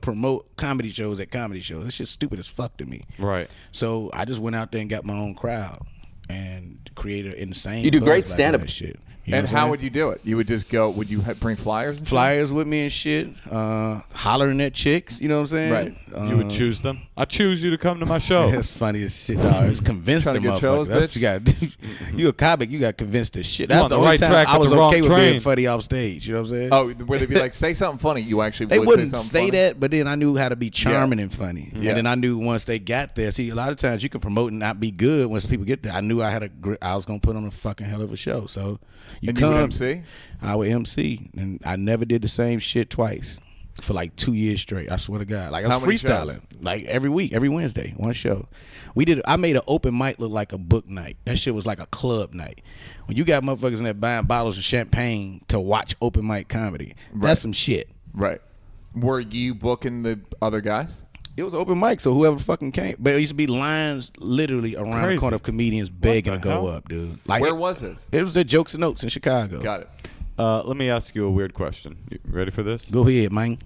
Speaker 4: promote comedy shows at comedy shows. It's just stupid as fuck to me.
Speaker 2: Right.
Speaker 4: So I just went out there and got my own crowd and created an insane.
Speaker 7: You do great
Speaker 4: buzz
Speaker 7: stand-up.
Speaker 4: that shit.
Speaker 1: And how would you do it? You would just go. Would you bring flyers? And
Speaker 4: flyers with me and shit, hollering at chicks? You know what I'm saying?
Speaker 1: Right.
Speaker 2: You would choose them. I choose you to come to my show.
Speaker 4: That's funny as shit. Dog. It's convinced
Speaker 1: Trying
Speaker 4: the
Speaker 1: to get shows,
Speaker 4: motherfucker. That's what
Speaker 1: bitch?
Speaker 4: you got to do. You a comic, you got convinced as shit.
Speaker 2: You
Speaker 4: That's
Speaker 2: on
Speaker 4: the
Speaker 2: the
Speaker 4: only
Speaker 2: right
Speaker 4: time
Speaker 2: track
Speaker 4: I
Speaker 2: with
Speaker 4: was
Speaker 2: the wrong
Speaker 4: okay with being
Speaker 2: train.
Speaker 4: funny off stage. You know what I'm saying?
Speaker 1: Oh, where they'd be like, say something funny. You actually
Speaker 4: They
Speaker 1: would
Speaker 4: wouldn't
Speaker 1: say something
Speaker 4: say
Speaker 1: funny?
Speaker 4: that, but then I knew how to be charming and funny.
Speaker 1: Yeah.
Speaker 4: And then I knew once they got there. See, a lot of times you can promote and not be good once people get there. I knew I was gonna put on a fucking hell of a show. So
Speaker 1: And you would MC?
Speaker 4: I would MC, and I never did the same shit twice. for like 2 years straight. I swear to God. Like I
Speaker 1: How
Speaker 4: was
Speaker 1: many
Speaker 4: freestyling
Speaker 1: shows?
Speaker 4: like every week, every Wednesday, one show. I made an open mic look like a book night. That shit was like a club night. When you got motherfuckers in there buying bottles of champagne to watch open mic comedy, that's some shit.
Speaker 1: Right. Were you booking the other guys?
Speaker 4: It was open mic, so whoever fucking came. But it used to be lines literally around the corner of comedians begging to go up, dude. Like
Speaker 1: Where was this?
Speaker 4: It was at Jokes and Notes in Chicago.
Speaker 1: Got it.
Speaker 2: Let me ask you a weird question. You ready for this?
Speaker 4: Go ahead, man.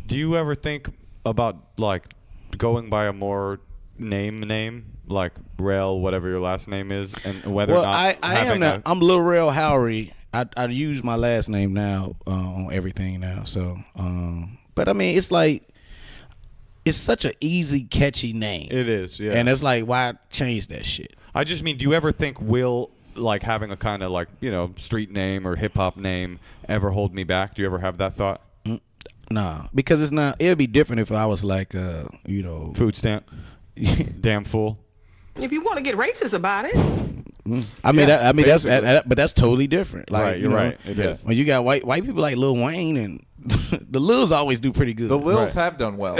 Speaker 2: Do you ever think about like going by a more name, like Rel, whatever your last name is, and whether or not
Speaker 4: I am now. I'm Lil Rel Howery. I use my last name now on everything now. So, but I mean, it's like it's such an easy, catchy name.
Speaker 2: It is, yeah.
Speaker 4: And it's like, why change that shit?
Speaker 2: I just mean, do you ever think will like having a kind of like street name or hip hop name ever hold me back? Do you ever have that thought?
Speaker 4: Nah, because it's not. It'd be different if I was like,
Speaker 2: food stamp. Damn fool.
Speaker 11: If you want to get racist about it.
Speaker 4: But that's totally different. Like,
Speaker 2: right, you're right. It is.
Speaker 4: When you got white people like Lil Wayne and the Lils always do pretty good.
Speaker 1: The Lils have done well.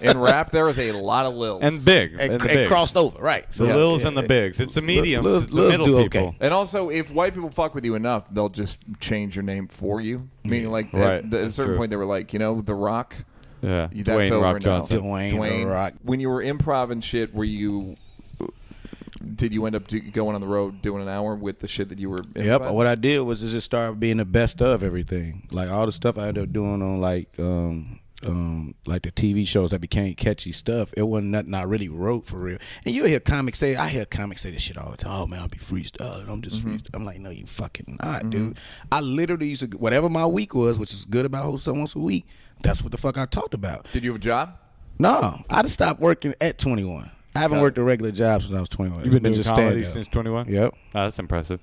Speaker 1: In rap, there is a lot of Lils.
Speaker 2: And big.
Speaker 4: And crossed over, right.
Speaker 2: So the Lils and the bigs. It's the medium.
Speaker 4: Lils
Speaker 2: the middle
Speaker 4: do
Speaker 2: people.
Speaker 4: okay.
Speaker 1: And also, if white people fuck with you enough, they'll just change your name for you. Meaning, like, at a certain point, they were like, The Rock.
Speaker 2: Yeah.
Speaker 1: That's
Speaker 2: Dwayne
Speaker 1: over
Speaker 2: Rock
Speaker 1: now.
Speaker 2: Johnson.
Speaker 4: Dwayne The Rock.
Speaker 1: When you were improv and shit, did you end up going on the road doing an hour with the shit that you were improvising?
Speaker 4: Yep. What I did was just start being the best of everything. Like all the stuff I ended up doing on like the TV shows that became catchy stuff. It wasn't nothing I really wrote for real. And you hear comics say, I hear comics say this shit all the time. Oh man, I'll be freestyling. I'm just freestyling. I'm like, no, you fucking not, dude. I literally used to, whatever my week was, which is good about hosting once a week, that's what the fuck I talked about.
Speaker 1: Did you have a job?
Speaker 4: No, I just stopped working at 21. I haven't worked a regular job since I was 21.
Speaker 2: You've been doing
Speaker 4: just
Speaker 2: comedy
Speaker 4: stand-up
Speaker 2: since 21?
Speaker 4: Yep.
Speaker 2: Oh, that's impressive.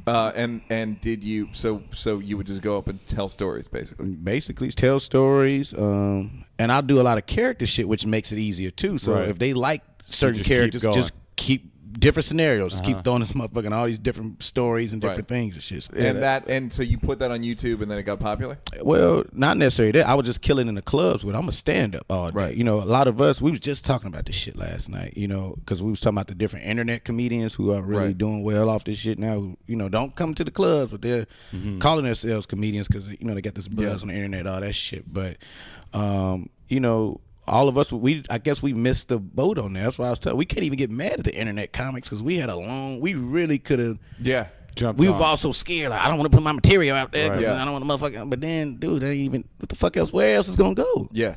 Speaker 1: And did you so you would just go up and tell stories
Speaker 4: basically tell stories, and I'll do a lot of character shit, which makes it easier too. So if they like certain characters, just keep different scenarios, just keep throwing this motherfucking all these different stories and different things and shit.
Speaker 1: And so you put that on YouTube and then it got popular?
Speaker 4: Well, not necessarily that. I was just killing in the clubs with. I'm a stand up all day. Right. A lot of us, we was just talking about this shit last night, because we was talking about the different internet comedians who are really doing well off this shit now, who, don't come to the clubs, but they're calling themselves comedians because, they got this buzz on the internet, all that shit. But, all of us, I guess we missed the boat on that. That's why I was telling. We can't even get mad at the internet comics because we really could have.
Speaker 1: Yeah.
Speaker 4: We were all so scared. Like, I don't want to put my material out there because I don't want to motherfucker. But then, dude, what the fuck else? Where else is gonna go?
Speaker 1: Yeah.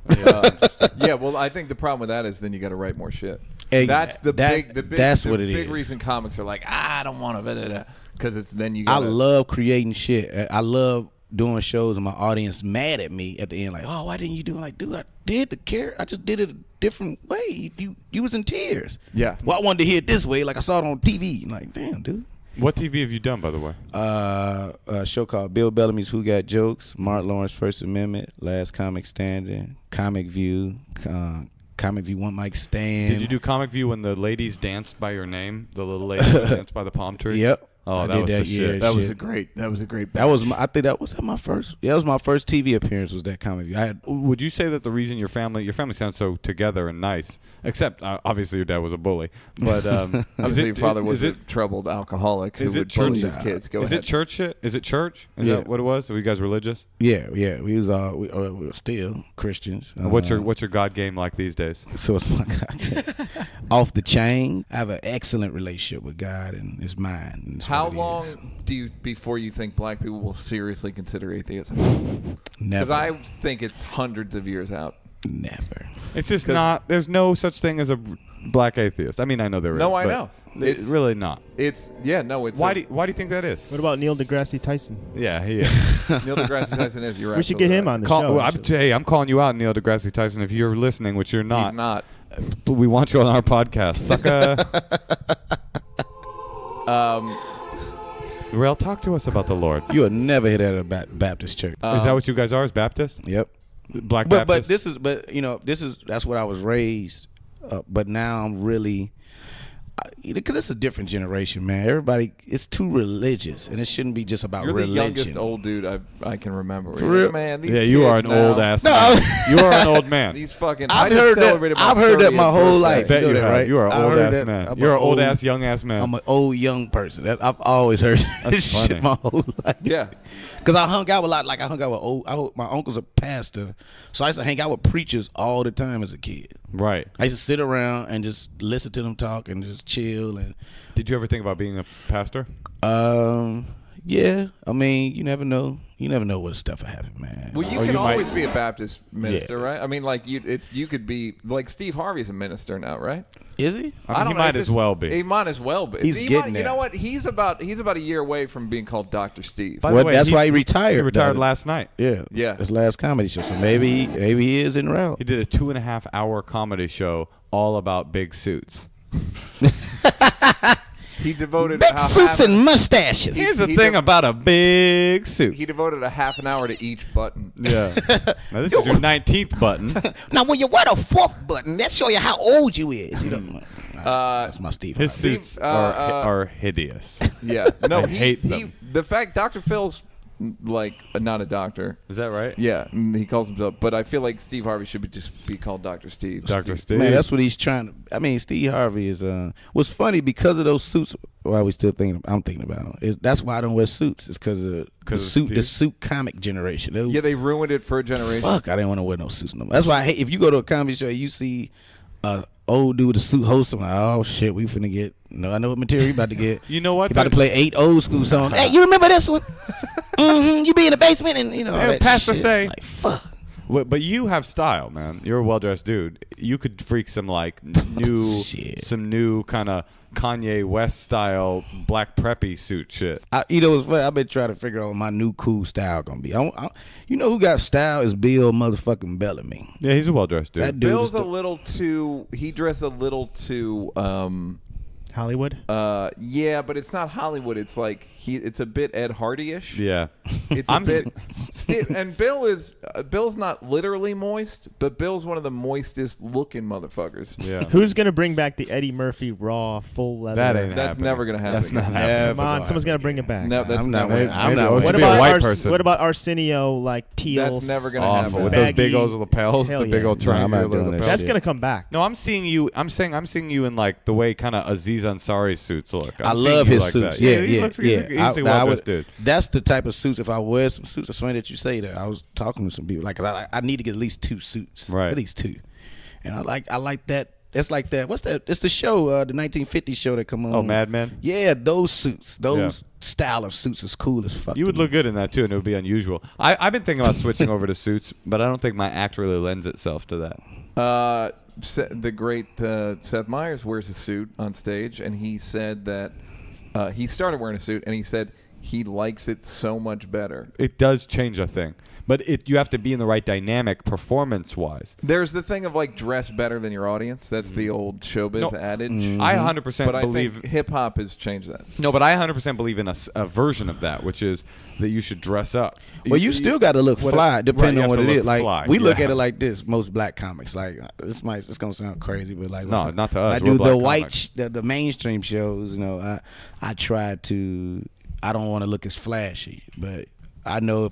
Speaker 1: Yeah. Well, I think the problem with that is then you got to write more shit. That's the big reason comics are like, I don't want to, because it's then you.
Speaker 4: I love creating shit. I love doing shows and my audience mad at me at the end, like, oh, why didn't you do it? Like, dude, I did the character. I just did it a different way. You was in tears.
Speaker 1: Yeah.
Speaker 4: Well, I wanted to hear it this way, like I saw it on TV. Like, damn, dude.
Speaker 2: What TV have you done, by the way?
Speaker 4: A show called Bill Bellamy's Who Got Jokes, Mark Lawrence First Amendment, Last Comic Standing, Comic View, Comic View One Mic Stand.
Speaker 2: Did you do Comic View when the ladies danced by your name? The little ladies danced by the palm tree?
Speaker 4: Yep.
Speaker 2: Oh,
Speaker 4: I
Speaker 2: that
Speaker 4: did
Speaker 2: was
Speaker 4: that
Speaker 2: the shit.
Speaker 1: That was a great
Speaker 4: That was I think that was my first. Yeah, that was my first TV appearance. Was that Comic View?
Speaker 2: Would you say that the reason your family sounds so together and nice, except obviously your dad was a bully, but
Speaker 1: obviously your father was a troubled alcoholic who would bully his kids.
Speaker 2: Is it church shit? Is it church? Is that what it was? Were you guys religious?
Speaker 4: Yeah. We was all we were still Christians.
Speaker 2: What's your God game like these days?
Speaker 4: So it's my God game. Off the chain. I have an excellent relationship with God, and it's mine. It's
Speaker 1: How long before you think black people will seriously consider atheism?
Speaker 4: Never.
Speaker 1: Because I think it's hundreds of years out.
Speaker 4: Never.
Speaker 2: It's just not. There's no such thing as a black atheist. I mean, I know there is.
Speaker 1: No, I know.
Speaker 2: It's really not.
Speaker 1: It's
Speaker 2: why do you think that is?
Speaker 3: What about Neil deGrasse Tyson?
Speaker 2: Yeah, he is.
Speaker 1: Neil deGrasse Tyson is. You're right.
Speaker 3: We should get him on the show.
Speaker 2: I'm calling you out, Neil deGrasse Tyson. If you're listening, which you're not.
Speaker 1: He's not.
Speaker 2: But we want you on our podcast, sucker. Rel, talk to us about the Lord.
Speaker 4: You will never hit at a Baptist church.
Speaker 2: Is that what you guys are? Is Baptist?
Speaker 4: Yep.
Speaker 2: Black
Speaker 4: But
Speaker 2: Baptist.
Speaker 4: that's what I was raised. But now I'm really, because it's a different generation, man. Everybody, it's too religious, and it shouldn't be just about
Speaker 1: You're
Speaker 4: religion.
Speaker 1: the youngest old dude I can remember.
Speaker 4: For real?
Speaker 1: Man, these
Speaker 2: Yeah, you are
Speaker 1: kids
Speaker 2: an
Speaker 1: now-
Speaker 2: old ass man. You are an old man.
Speaker 1: These fucking.
Speaker 4: I've
Speaker 1: I just
Speaker 4: heard that.
Speaker 1: celebrated my
Speaker 4: I've heard that my
Speaker 1: 30th
Speaker 4: whole
Speaker 1: birthday.
Speaker 4: life.
Speaker 2: Bet
Speaker 4: You know
Speaker 2: you
Speaker 4: that,
Speaker 2: have.
Speaker 4: right?
Speaker 2: You are an
Speaker 4: I
Speaker 2: old
Speaker 4: heard
Speaker 2: ass
Speaker 4: that.
Speaker 2: man.
Speaker 4: I'm
Speaker 2: You're
Speaker 4: an
Speaker 2: an old
Speaker 4: old-
Speaker 2: ass, young ass man.
Speaker 4: I'm an old young person. I've always heard that
Speaker 2: That's
Speaker 4: shit
Speaker 2: funny.
Speaker 4: my whole life.
Speaker 1: Yeah.
Speaker 4: Because I hung out with a lot. Like I hung out with my uncle's a pastor, so I used to hang out with preachers all the time as a kid.
Speaker 2: Right.
Speaker 4: I used to sit around and just listen to them talk and just chill. And
Speaker 2: Did you ever think about being a pastor?
Speaker 4: yeah, I mean, you never know. You never know what stuff will happen, man.
Speaker 1: Well, you
Speaker 2: Or
Speaker 1: can
Speaker 2: you might-
Speaker 1: always be a Baptist minister, right? I mean, like you could be like Steve Harvey's a minister now, right?
Speaker 4: Is he?
Speaker 2: I mean, he
Speaker 1: know,
Speaker 2: might as well be.
Speaker 1: He might as well be.
Speaker 4: He's getting
Speaker 1: You
Speaker 4: there.
Speaker 1: know what? He's about a year away from being called Dr. Steve.
Speaker 2: By the
Speaker 4: Well,
Speaker 2: way,
Speaker 4: that's why he retired.
Speaker 2: He retired
Speaker 4: though.
Speaker 2: last night.
Speaker 4: Yeah,
Speaker 1: Yeah.
Speaker 4: His last comedy show. So maybe he is in route.
Speaker 2: He did a 2.5-hour comedy show all about big suits.
Speaker 1: He devoted
Speaker 4: Big suits and mustaches.
Speaker 2: Here's the
Speaker 1: he
Speaker 2: thing
Speaker 1: de-
Speaker 2: about a big suit.
Speaker 1: he devoted a half an hour to each button.
Speaker 2: Yeah. Now this is your 19th button.
Speaker 4: Now, when you wear the fourth button, that show you how old you is. You know, that's my Steve.
Speaker 2: His
Speaker 4: Harvey.
Speaker 2: suits are hideous.
Speaker 1: Yeah. No,
Speaker 2: I hate them.
Speaker 1: The fact Dr. Phil's like not a doctor.
Speaker 2: Is that right?
Speaker 1: Yeah, he calls himself. But I feel like Steve Harvey should just be called Dr. Steve.
Speaker 2: Dr. Steve.
Speaker 4: Man, that's what he's trying to. I mean, Steve Harvey is. What's funny because of those suits. Why we still thinking? I'm thinking about them. That's why I don't wear suits. It's because of the suit comic generation.
Speaker 1: Yeah, they ruined it for a generation.
Speaker 4: Fuck, I didn't want to wear no suits no more. That's why I hate. If you go to a comedy show, you see a old dude with a suit host. I'm like, oh shit, we finna get. No, I know what material you about to get.
Speaker 2: You know what?
Speaker 4: You about to play 8 old school songs. Hey, you remember this one? You be in the basement and all that
Speaker 2: Pastor
Speaker 4: shit.
Speaker 2: say.
Speaker 4: Like, fuck.
Speaker 2: But you have style, man. You're a well-dressed dude. You could freak some like new, some new kind of Kanye West style black preppy suit shit.
Speaker 4: You know what's funny? I've been trying to figure out what my new cool style gonna be. You know who got style is Bill motherfucking Bellamy.
Speaker 2: Yeah, he's a well-dressed dude.
Speaker 4: That dude
Speaker 1: Bill's a little too. He dressed a little too.
Speaker 3: Hollywood?
Speaker 1: Yeah, but it's not Hollywood. It's like it's a bit Ed Hardy-ish.
Speaker 2: Yeah.
Speaker 1: It's a bit. And Bill's not literally moist, but Bill's one of the moistest looking motherfuckers.
Speaker 2: Yeah.
Speaker 3: Who's gonna bring back the Eddie Murphy raw full leather?
Speaker 2: That ain't
Speaker 1: That's
Speaker 2: happening.
Speaker 1: never gonna happen.
Speaker 2: That's not
Speaker 1: again.
Speaker 2: happening.
Speaker 3: Come on, someone's gonna bring it back.
Speaker 1: No, that's
Speaker 4: I'm not
Speaker 1: never.
Speaker 4: wearing- I'm not
Speaker 2: Maybe
Speaker 4: wearing-
Speaker 2: it
Speaker 3: What
Speaker 2: should be a
Speaker 3: about
Speaker 2: white person.
Speaker 3: What about Arsenio like teal?
Speaker 1: That's never gonna
Speaker 2: Awful.
Speaker 1: happen.
Speaker 2: With those big
Speaker 3: baggy-
Speaker 2: old lapels,
Speaker 3: Hell
Speaker 2: the big
Speaker 3: yeah.
Speaker 2: old
Speaker 4: No, I'm not
Speaker 2: triangular
Speaker 4: doing that
Speaker 2: lapels.
Speaker 3: That's
Speaker 4: shit.
Speaker 3: gonna come back.
Speaker 2: No, I'm seeing you in like the way kind of Aziz Ansari's suits look.
Speaker 4: I
Speaker 2: I'm
Speaker 4: love
Speaker 2: seeing you
Speaker 4: his
Speaker 2: like
Speaker 4: suits.
Speaker 2: that.
Speaker 4: Yeah,
Speaker 2: he
Speaker 4: yeah,
Speaker 2: looks,
Speaker 4: yeah.
Speaker 2: He's a well-dressed dude.
Speaker 4: That's the type of suits. If I wear some suits, it's funny that you say that. I was talking to some people like, 'cause I need to get at least 2 suits,
Speaker 2: Right.
Speaker 4: At least 2, and I like that. It's like that. What's that? It's the show, the 1950s show that come on.
Speaker 2: Oh, Mad Men?
Speaker 4: Yeah, those suits, those
Speaker 2: Yeah.
Speaker 4: style of suits is cool as fuck.
Speaker 2: You would
Speaker 4: to me.
Speaker 2: look good in that too, and it would be unusual. I've been thinking about switching over to suits, but I don't think my act really lends itself to that.
Speaker 1: The great Seth Meyers wears a suit on stage, and he said that he started wearing a suit, and he said he likes it so much better.
Speaker 2: It does change a thing, but you have to be in the right dynamic performance-wise.
Speaker 1: There's the thing of like dress better than your audience. That's the old showbiz adage.
Speaker 2: I 100%
Speaker 1: But
Speaker 2: believe.
Speaker 1: I think hip hop has changed that.
Speaker 2: No, but I 100% believe in a version of that, which is that you should dress up.
Speaker 4: Well, you still got to look fly, depending on what it is. Like
Speaker 2: fly,
Speaker 4: we look
Speaker 2: yeah.
Speaker 4: at it like this. Most black comics, like it's gonna sound crazy, but like
Speaker 2: No, not to us.
Speaker 4: I
Speaker 2: We're
Speaker 4: do
Speaker 2: black
Speaker 4: the white,
Speaker 2: comics.
Speaker 4: the mainstream shows. You know, I try to. I don't want to look as flashy, but I know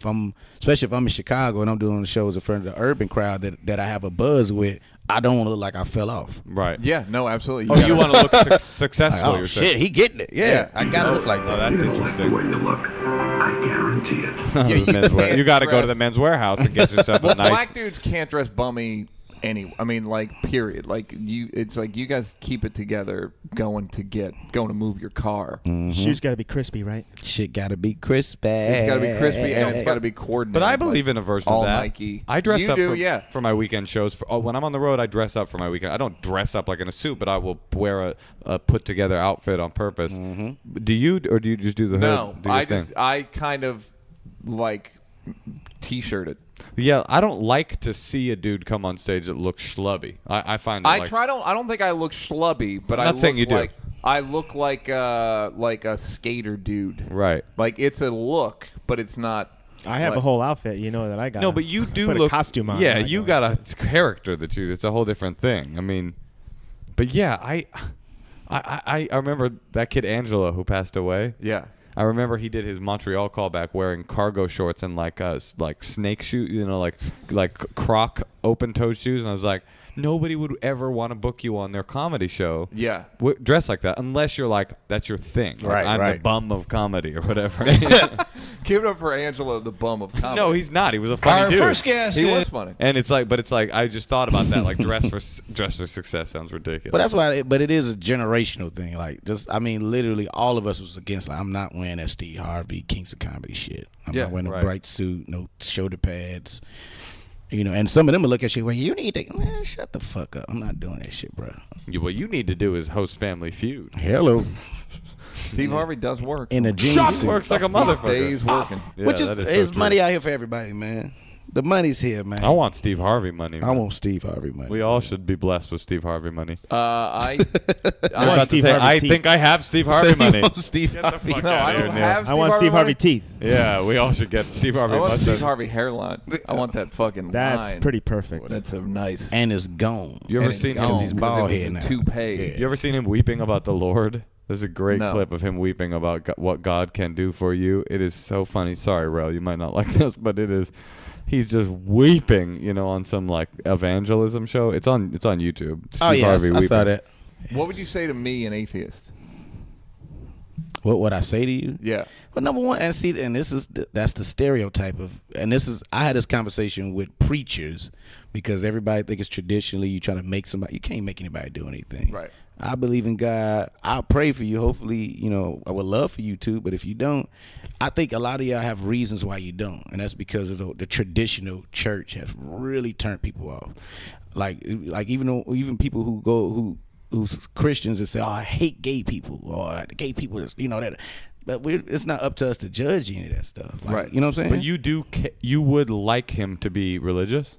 Speaker 4: especially if I'm in Chicago and I'm doing the shows in front of the urban crowd that I have a buzz with, I don't want to look like I fell off.
Speaker 2: Right.
Speaker 1: Yeah, no, absolutely.
Speaker 2: Oh, you want to look successful?
Speaker 4: Like, oh
Speaker 2: you're
Speaker 4: shit,
Speaker 2: saying.
Speaker 4: he getting it. Yeah, I gotta look like
Speaker 2: Oh,
Speaker 4: that.
Speaker 2: that's interesting.
Speaker 8: Way you look, I guarantee it.
Speaker 2: The men's wear- you got to go to
Speaker 1: dress-
Speaker 2: the men's warehouse and get yourself a
Speaker 1: Well,
Speaker 2: nice.
Speaker 1: black dudes can't dress bummy I mean, like, period. Like it's like you guys keep it together going to move your car.
Speaker 3: Shoes got to be crispy, right?
Speaker 4: Shit gotta be crispy.
Speaker 1: It's got to be crispy and it's got to be coordinated.
Speaker 2: But I believe
Speaker 1: like,
Speaker 2: in a version
Speaker 1: all
Speaker 2: of that.
Speaker 1: Nike.
Speaker 2: I dress
Speaker 1: You
Speaker 2: up
Speaker 1: do,
Speaker 2: for my weekend shows. When I'm on the road, I dress up for my weekend. I don't dress up like in a suit, but I will wear a put together outfit on purpose. Do you, or do you just do the
Speaker 1: No,
Speaker 2: hood? Do your thing?
Speaker 1: I kind of like t-shirted.
Speaker 2: Yeah, I don't like to see a dude come on stage that looks schlubby. I find it
Speaker 1: I don't think I look schlubby, but
Speaker 2: I'm not
Speaker 1: I
Speaker 2: saying
Speaker 1: look
Speaker 2: you do.
Speaker 1: like I look like a skater dude.
Speaker 2: Right.
Speaker 1: Like it's a look, but it's not.
Speaker 3: I have
Speaker 1: like-
Speaker 3: a whole outfit. You know that I got.
Speaker 2: No, but you do
Speaker 3: put
Speaker 2: look
Speaker 3: a costume on.
Speaker 2: Yeah,
Speaker 3: when I
Speaker 2: you
Speaker 3: go
Speaker 2: got
Speaker 3: on
Speaker 2: a character that you. It's a whole different thing. I mean, but yeah, I remember that kid Angelo who passed away.
Speaker 1: Yeah.
Speaker 2: I remember he did his Montreal callback wearing cargo shorts and like snake shoes, like Croc open-toed shoes, and I was like, nobody would ever want to book you on their comedy show.
Speaker 1: Yeah.
Speaker 2: Dressed like that, unless you're like, that's your thing. Like, I'm the bum of comedy or whatever.
Speaker 1: Give it up for Angelo, the bum of comedy.
Speaker 2: No, he's not. He was a funny dude.
Speaker 4: First guest.
Speaker 1: He was funny.
Speaker 2: And it's like, I just thought about that. Like, dress for success sounds ridiculous.
Speaker 4: But that's why. But it is a generational thing. Like, literally, all of us was against. Like, I'm not wearing that Steve Harvey Kings of Comedy shit. I'm not wearing a bright suit, no shoulder pads. And some of them will look at you. Well, you need to shut the fuck up. I'm not doing that shit, bro.
Speaker 2: What you need to do is host Family Feud.
Speaker 4: Hello.
Speaker 1: Steve Harvey does work.
Speaker 4: In a jeans
Speaker 2: Shot
Speaker 4: suit.
Speaker 2: works like a motherfucker.
Speaker 1: Stays working.
Speaker 2: Yeah,
Speaker 4: Which is
Speaker 2: so
Speaker 4: money out here for everybody, man. The money's here, man.
Speaker 2: I want Steve Harvey money.
Speaker 4: I want Steve Harvey money.
Speaker 2: We all should be blessed with Steve Harvey money.
Speaker 1: I
Speaker 3: want Steve Harvey
Speaker 2: I
Speaker 3: teeth.
Speaker 2: think I have Steve Harvey money.
Speaker 4: Steve Harvey.
Speaker 1: No, I don't have
Speaker 3: I want Steve Harvey teeth.
Speaker 2: Yeah, we all should get Steve Harvey.
Speaker 1: I want
Speaker 2: mustache.
Speaker 1: Steve Harvey hairline. I want that fucking
Speaker 3: That's
Speaker 1: line.
Speaker 3: pretty perfect.
Speaker 1: That's a nice.
Speaker 4: And it's gone.
Speaker 2: You ever
Speaker 1: and
Speaker 2: seen
Speaker 1: gone
Speaker 2: him?
Speaker 4: he's bald head now.
Speaker 1: Toupee.
Speaker 2: You ever seen him weeping about the Lord? There's a great
Speaker 1: No.
Speaker 2: clip of him weeping about what God can do for you. It is so funny. Sorry, Rel, you might not like this, but it is. He's just weeping, on some like evangelism show. It's on YouTube. Steve Harvey
Speaker 4: I
Speaker 2: weeping.
Speaker 4: saw that.
Speaker 1: What would you say to me, an atheist?
Speaker 4: What would I say to you?
Speaker 1: Yeah.
Speaker 4: Well, number one, that's the stereotype of, I had this conversation with preachers because everybody think it's traditionally you try to make somebody, you can't make anybody do anything.
Speaker 1: Right.
Speaker 4: I believe in God. I'll pray for you. Hopefully, I would love for you to, but if you don't, I think a lot of y'all have reasons why you don't, and that's because of the traditional church has really turned people off. Like even people who's Christians and say, "Oh, I hate gay people," or "Gay people," that. But it's not up to us to judge any of that stuff. Like,
Speaker 1: right.
Speaker 4: You know what I'm saying?
Speaker 2: But you would like him to be religious?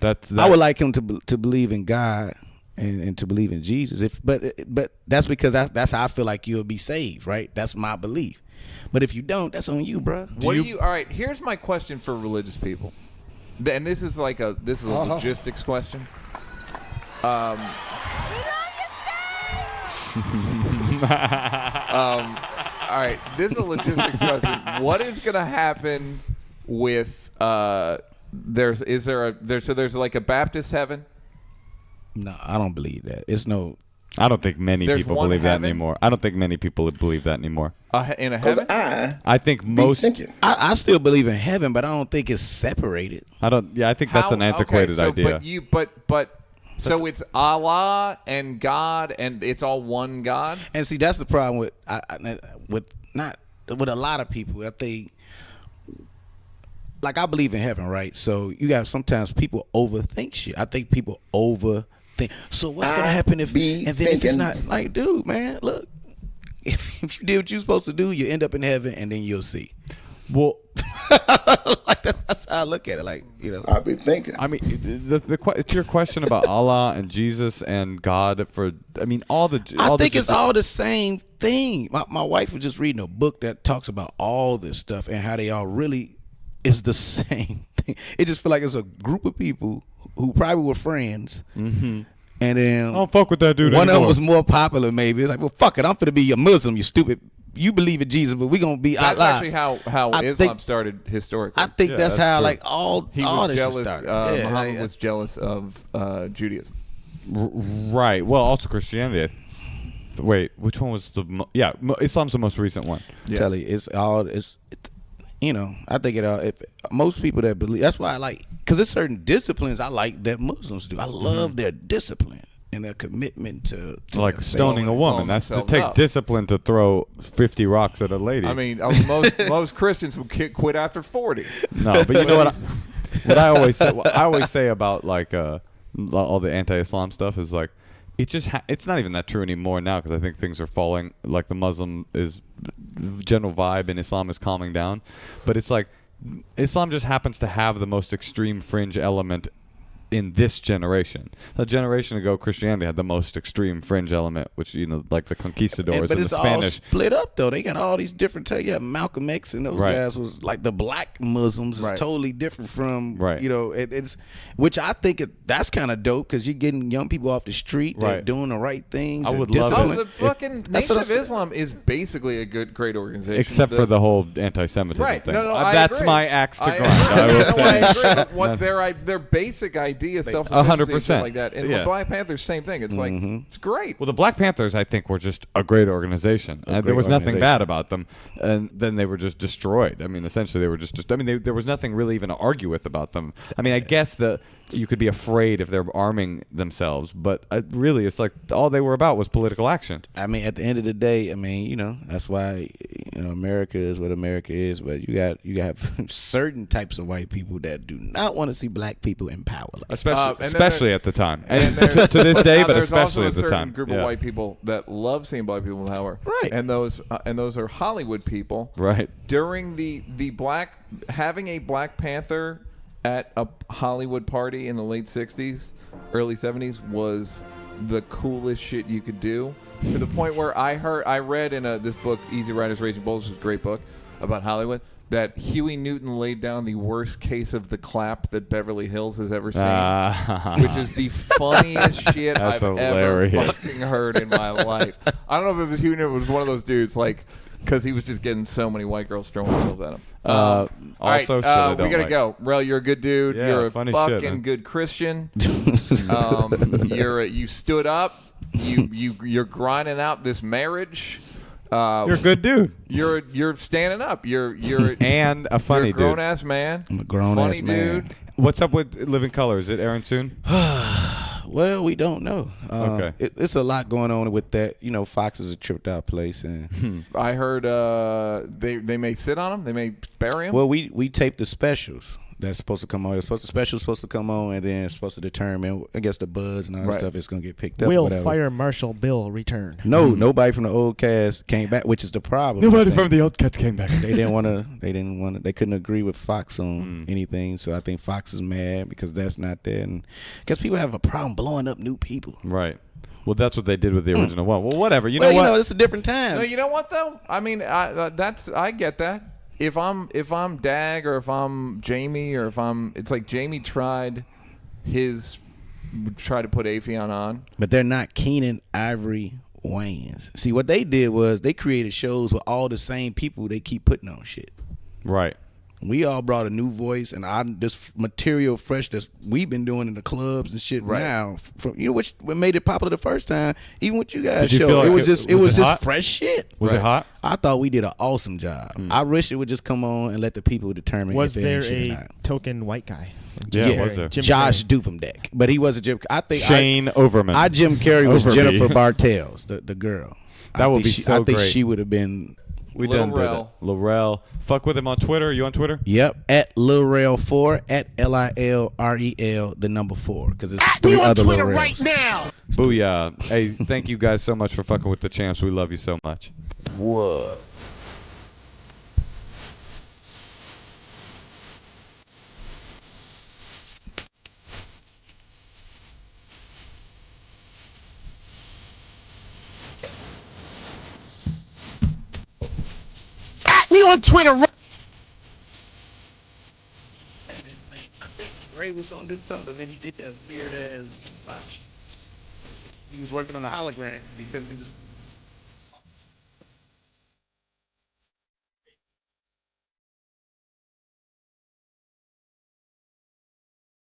Speaker 4: I would like him to believe in God and to believe in Jesus. But that's because that's how I feel like you'll be saved, right? That's my belief. But if you don't, that's on you, bro.
Speaker 1: All right, here's my question for religious people. And this is a logistics question. All right, this is a logistics question. What is going to happen with there's like a Baptist heaven?
Speaker 4: No, I don't believe that.
Speaker 2: I don't think many
Speaker 1: There's
Speaker 2: people
Speaker 1: one
Speaker 2: believe that
Speaker 1: heaven?
Speaker 2: anymore. I don't think many people believe that anymore.
Speaker 1: In a heaven?
Speaker 2: I think most.
Speaker 4: I still believe in heaven, but I don't think it's separated.
Speaker 2: I think that's an antiquated idea.
Speaker 1: So it's Allah and God, and it's all one God.
Speaker 4: And see, that's the problem with a lot of people. I think, like, I believe in heaven, right? So you got sometimes people overthink shit. I think people overthink. So what's gonna happen if it's not like, dude, man, look, if you did what you're supposed to do, you end up in heaven, and then you'll see.
Speaker 2: Well,
Speaker 4: like that's how I look at it. Like,
Speaker 5: I'll be thinking.
Speaker 2: I mean, it's your question about Allah and Jesus and God. I
Speaker 4: think it's all the same thing. My wife was just reading a book that talks about all this stuff and how they all really is the same thing. It just feel like it's a group of people who probably were friends.
Speaker 2: Mm-hmm.
Speaker 4: And then
Speaker 2: I don't fuck with that dude
Speaker 4: one
Speaker 2: anymore.
Speaker 4: of them was more popular, maybe. Like, well, fuck it, I'm finna be a Muslim, you stupid. You believe in Jesus, but we gonna be
Speaker 1: That's
Speaker 4: Allah.
Speaker 1: actually how Islam started historically.
Speaker 4: I think that's how,
Speaker 2: true.
Speaker 4: like, all
Speaker 1: was
Speaker 4: this
Speaker 1: jealous.
Speaker 4: started.
Speaker 1: Muhammad was jealous of Judaism.
Speaker 2: Right. Well, also Christianity. Wait, which one was Islam's the most recent one.
Speaker 1: Yeah.
Speaker 4: Tell you, I think if most people that believe, that's why I like, because there's certain disciplines I like that Muslims do. I love their discipline and their commitment to
Speaker 2: like
Speaker 4: their
Speaker 2: stoning
Speaker 4: faith.
Speaker 2: a woman. It takes discipline to throw 50 rocks at a lady.
Speaker 1: I mean, most Christians would quit after 40.
Speaker 2: No, but you know what I always say about like all the anti-Islam stuff is like, it's not even that true anymore now, because I think things are falling. Like the Muslim is general vibe and Islam is calming down, but it's like Islam just happens to have the most extreme fringe element in this generation. A generation ago, Christianity had the most extreme fringe element, which, like the conquistadors
Speaker 4: but
Speaker 2: and
Speaker 4: it's
Speaker 2: the
Speaker 4: all
Speaker 2: Spanish.
Speaker 4: split up though. They got all these different. Yeah, Malcolm X and those
Speaker 2: Right.
Speaker 4: guys was like the black Muslims is
Speaker 1: Right.
Speaker 4: totally different from
Speaker 2: Right.
Speaker 4: it's which I think that's kind of dope because you're getting young people off the street that are
Speaker 2: Right.
Speaker 4: doing the right things.
Speaker 2: I
Speaker 4: and
Speaker 2: would love
Speaker 4: discipline.
Speaker 1: Oh, the fucking
Speaker 4: That's
Speaker 1: Nation
Speaker 4: what
Speaker 1: of
Speaker 4: I'm saying.
Speaker 1: Islam is basically a great organization.
Speaker 2: Except for the whole anti-Semitism
Speaker 1: Right.
Speaker 2: thing.
Speaker 1: No, I
Speaker 2: That's
Speaker 1: agree.
Speaker 2: my axe to grind.
Speaker 1: I
Speaker 2: I will
Speaker 1: agree.
Speaker 2: say.
Speaker 1: I agree. But what their basic idea, self-sufficiency, and shit
Speaker 2: 100%.
Speaker 1: like that. And
Speaker 2: Yeah.
Speaker 1: the Black Panthers, same thing. It's like it's great.
Speaker 2: Well, the Black Panthers, I think, were just a great organization.
Speaker 4: A
Speaker 2: There
Speaker 4: great
Speaker 2: was nothing
Speaker 4: organization.
Speaker 2: bad about them, and then they were just destroyed. I mean, essentially, they were just. I mean, there was nothing really even to argue with about them. I mean, I guess you could be afraid if they're arming themselves, but really, it's like all they were about was political action.
Speaker 4: I mean, at the end of the day, I mean, that's why America is what America is. But you have certain types of white people that do not want to see black people in power.
Speaker 2: Especially at the time,
Speaker 1: And
Speaker 2: to this day,
Speaker 1: now
Speaker 2: but
Speaker 1: there's
Speaker 2: especially
Speaker 1: also
Speaker 2: at the
Speaker 1: a certain
Speaker 2: time.
Speaker 1: group
Speaker 2: Yeah.
Speaker 1: of white people that love seeing black people in power.
Speaker 4: Right.
Speaker 1: And those are Hollywood people.
Speaker 2: Right.
Speaker 1: During the having a Black Panther at a Hollywood party in the late 60s, early 70s was the coolest shit you could do, to the point where I read in this book, Easy Riders Raging Bulls, which is a great book about Hollywood, that Huey Newton laid down the worst case of the clap that Beverly Hills has ever seen, which is the funniest shit
Speaker 2: That's
Speaker 1: I've
Speaker 2: hilarious.
Speaker 1: ever fucking heard in my life. I don't know if it was Huey Newton, it was one of those dudes, like, because he was just getting so many white girls throwing themselves at him. All right,
Speaker 2: also, shit I
Speaker 1: we
Speaker 2: don't
Speaker 1: gotta
Speaker 2: like.
Speaker 1: go. Rel, you're a good dude.
Speaker 2: Yeah,
Speaker 1: You're a
Speaker 2: funny
Speaker 1: fucking
Speaker 2: shit, man.
Speaker 1: good Christian. You stood up. You're grinding out this marriage.
Speaker 2: You're a good dude.
Speaker 1: You're standing up. You're
Speaker 2: And a funny
Speaker 1: you're a grown
Speaker 2: dude.
Speaker 1: ass man.
Speaker 4: I'm a grown
Speaker 1: funny
Speaker 4: ass man.
Speaker 1: dude.
Speaker 2: What's up with Living Color? Is it airing soon?
Speaker 4: Well, we don't know.
Speaker 2: Okay.
Speaker 4: It's a lot going on with that. Fox is a tripped out place, and
Speaker 1: I heard they may sit on him. They may bury him.
Speaker 4: well, we taped the specials that's supposed to come on. Special's supposed to come on, and then it's supposed to determine, I guess, the buzz and all that
Speaker 1: Right.
Speaker 4: stuff. It's gonna get picked up.
Speaker 3: Will
Speaker 4: whatever.
Speaker 3: Fire Marshal Bill return?
Speaker 4: No, nobody from the old cast came back, which is the problem. I think.
Speaker 2: the old cats came back.
Speaker 4: They didn't want to. They couldn't agree with Fox on anything. So I think Fox is mad because that's not there. And I guess people have a problem blowing up new people.
Speaker 2: Right. Well, that's what they did with the original one. Well, whatever. You
Speaker 4: Well,
Speaker 2: know what?
Speaker 4: it's a different time.
Speaker 1: No, you know what though? I mean, I get that. If I'm Dag or if I'm Jamie or it's like Jamie tried to put Afion on.
Speaker 4: But they're not Keenan Ivory Wayans. See, what they did was they created shows with all the same people they keep putting on shit.
Speaker 2: Right.
Speaker 4: We all brought a new voice and this material fresh that we've been doing in the clubs and shit
Speaker 1: Right.
Speaker 4: now. From which made it popular the first time, even with you guys'
Speaker 2: Did you
Speaker 4: show.
Speaker 2: feel like
Speaker 4: It was
Speaker 2: was it
Speaker 4: just
Speaker 2: hot?
Speaker 4: fresh shit.
Speaker 2: Was it hot?
Speaker 4: I thought we did an awesome job. I wish it would just come on and let the people determine
Speaker 3: Was
Speaker 4: if they
Speaker 3: there
Speaker 4: ain't shit or
Speaker 3: a
Speaker 4: not.
Speaker 3: token white guy?
Speaker 2: Yeah, was there?
Speaker 3: Jim
Speaker 4: Josh
Speaker 3: Carrey.
Speaker 4: Dupendek, but he wasn't Jim. I think
Speaker 2: Shane Overman.
Speaker 4: Jim Carrey was
Speaker 2: Overby.
Speaker 4: Jennifer Bartels, the girl.
Speaker 2: That would be
Speaker 4: I
Speaker 2: so
Speaker 4: think
Speaker 2: great.
Speaker 4: she would have been.
Speaker 2: We
Speaker 1: Lil
Speaker 2: done did it.
Speaker 1: Rel.
Speaker 2: Lil Rel. Fuck with him on Twitter. Are you on Twitter?
Speaker 4: Yep, at Lil Rel 4 at LILREL the number 4 because it's three other Lil Rels.
Speaker 5: now.
Speaker 2: Booyah. Hey, thank you guys so much for fucking with the champs. We love you so much.
Speaker 4: What?
Speaker 5: At me on Twitter.
Speaker 12: Ray was gonna do something, then he did that weird ass botch. He was working on a hologram because he just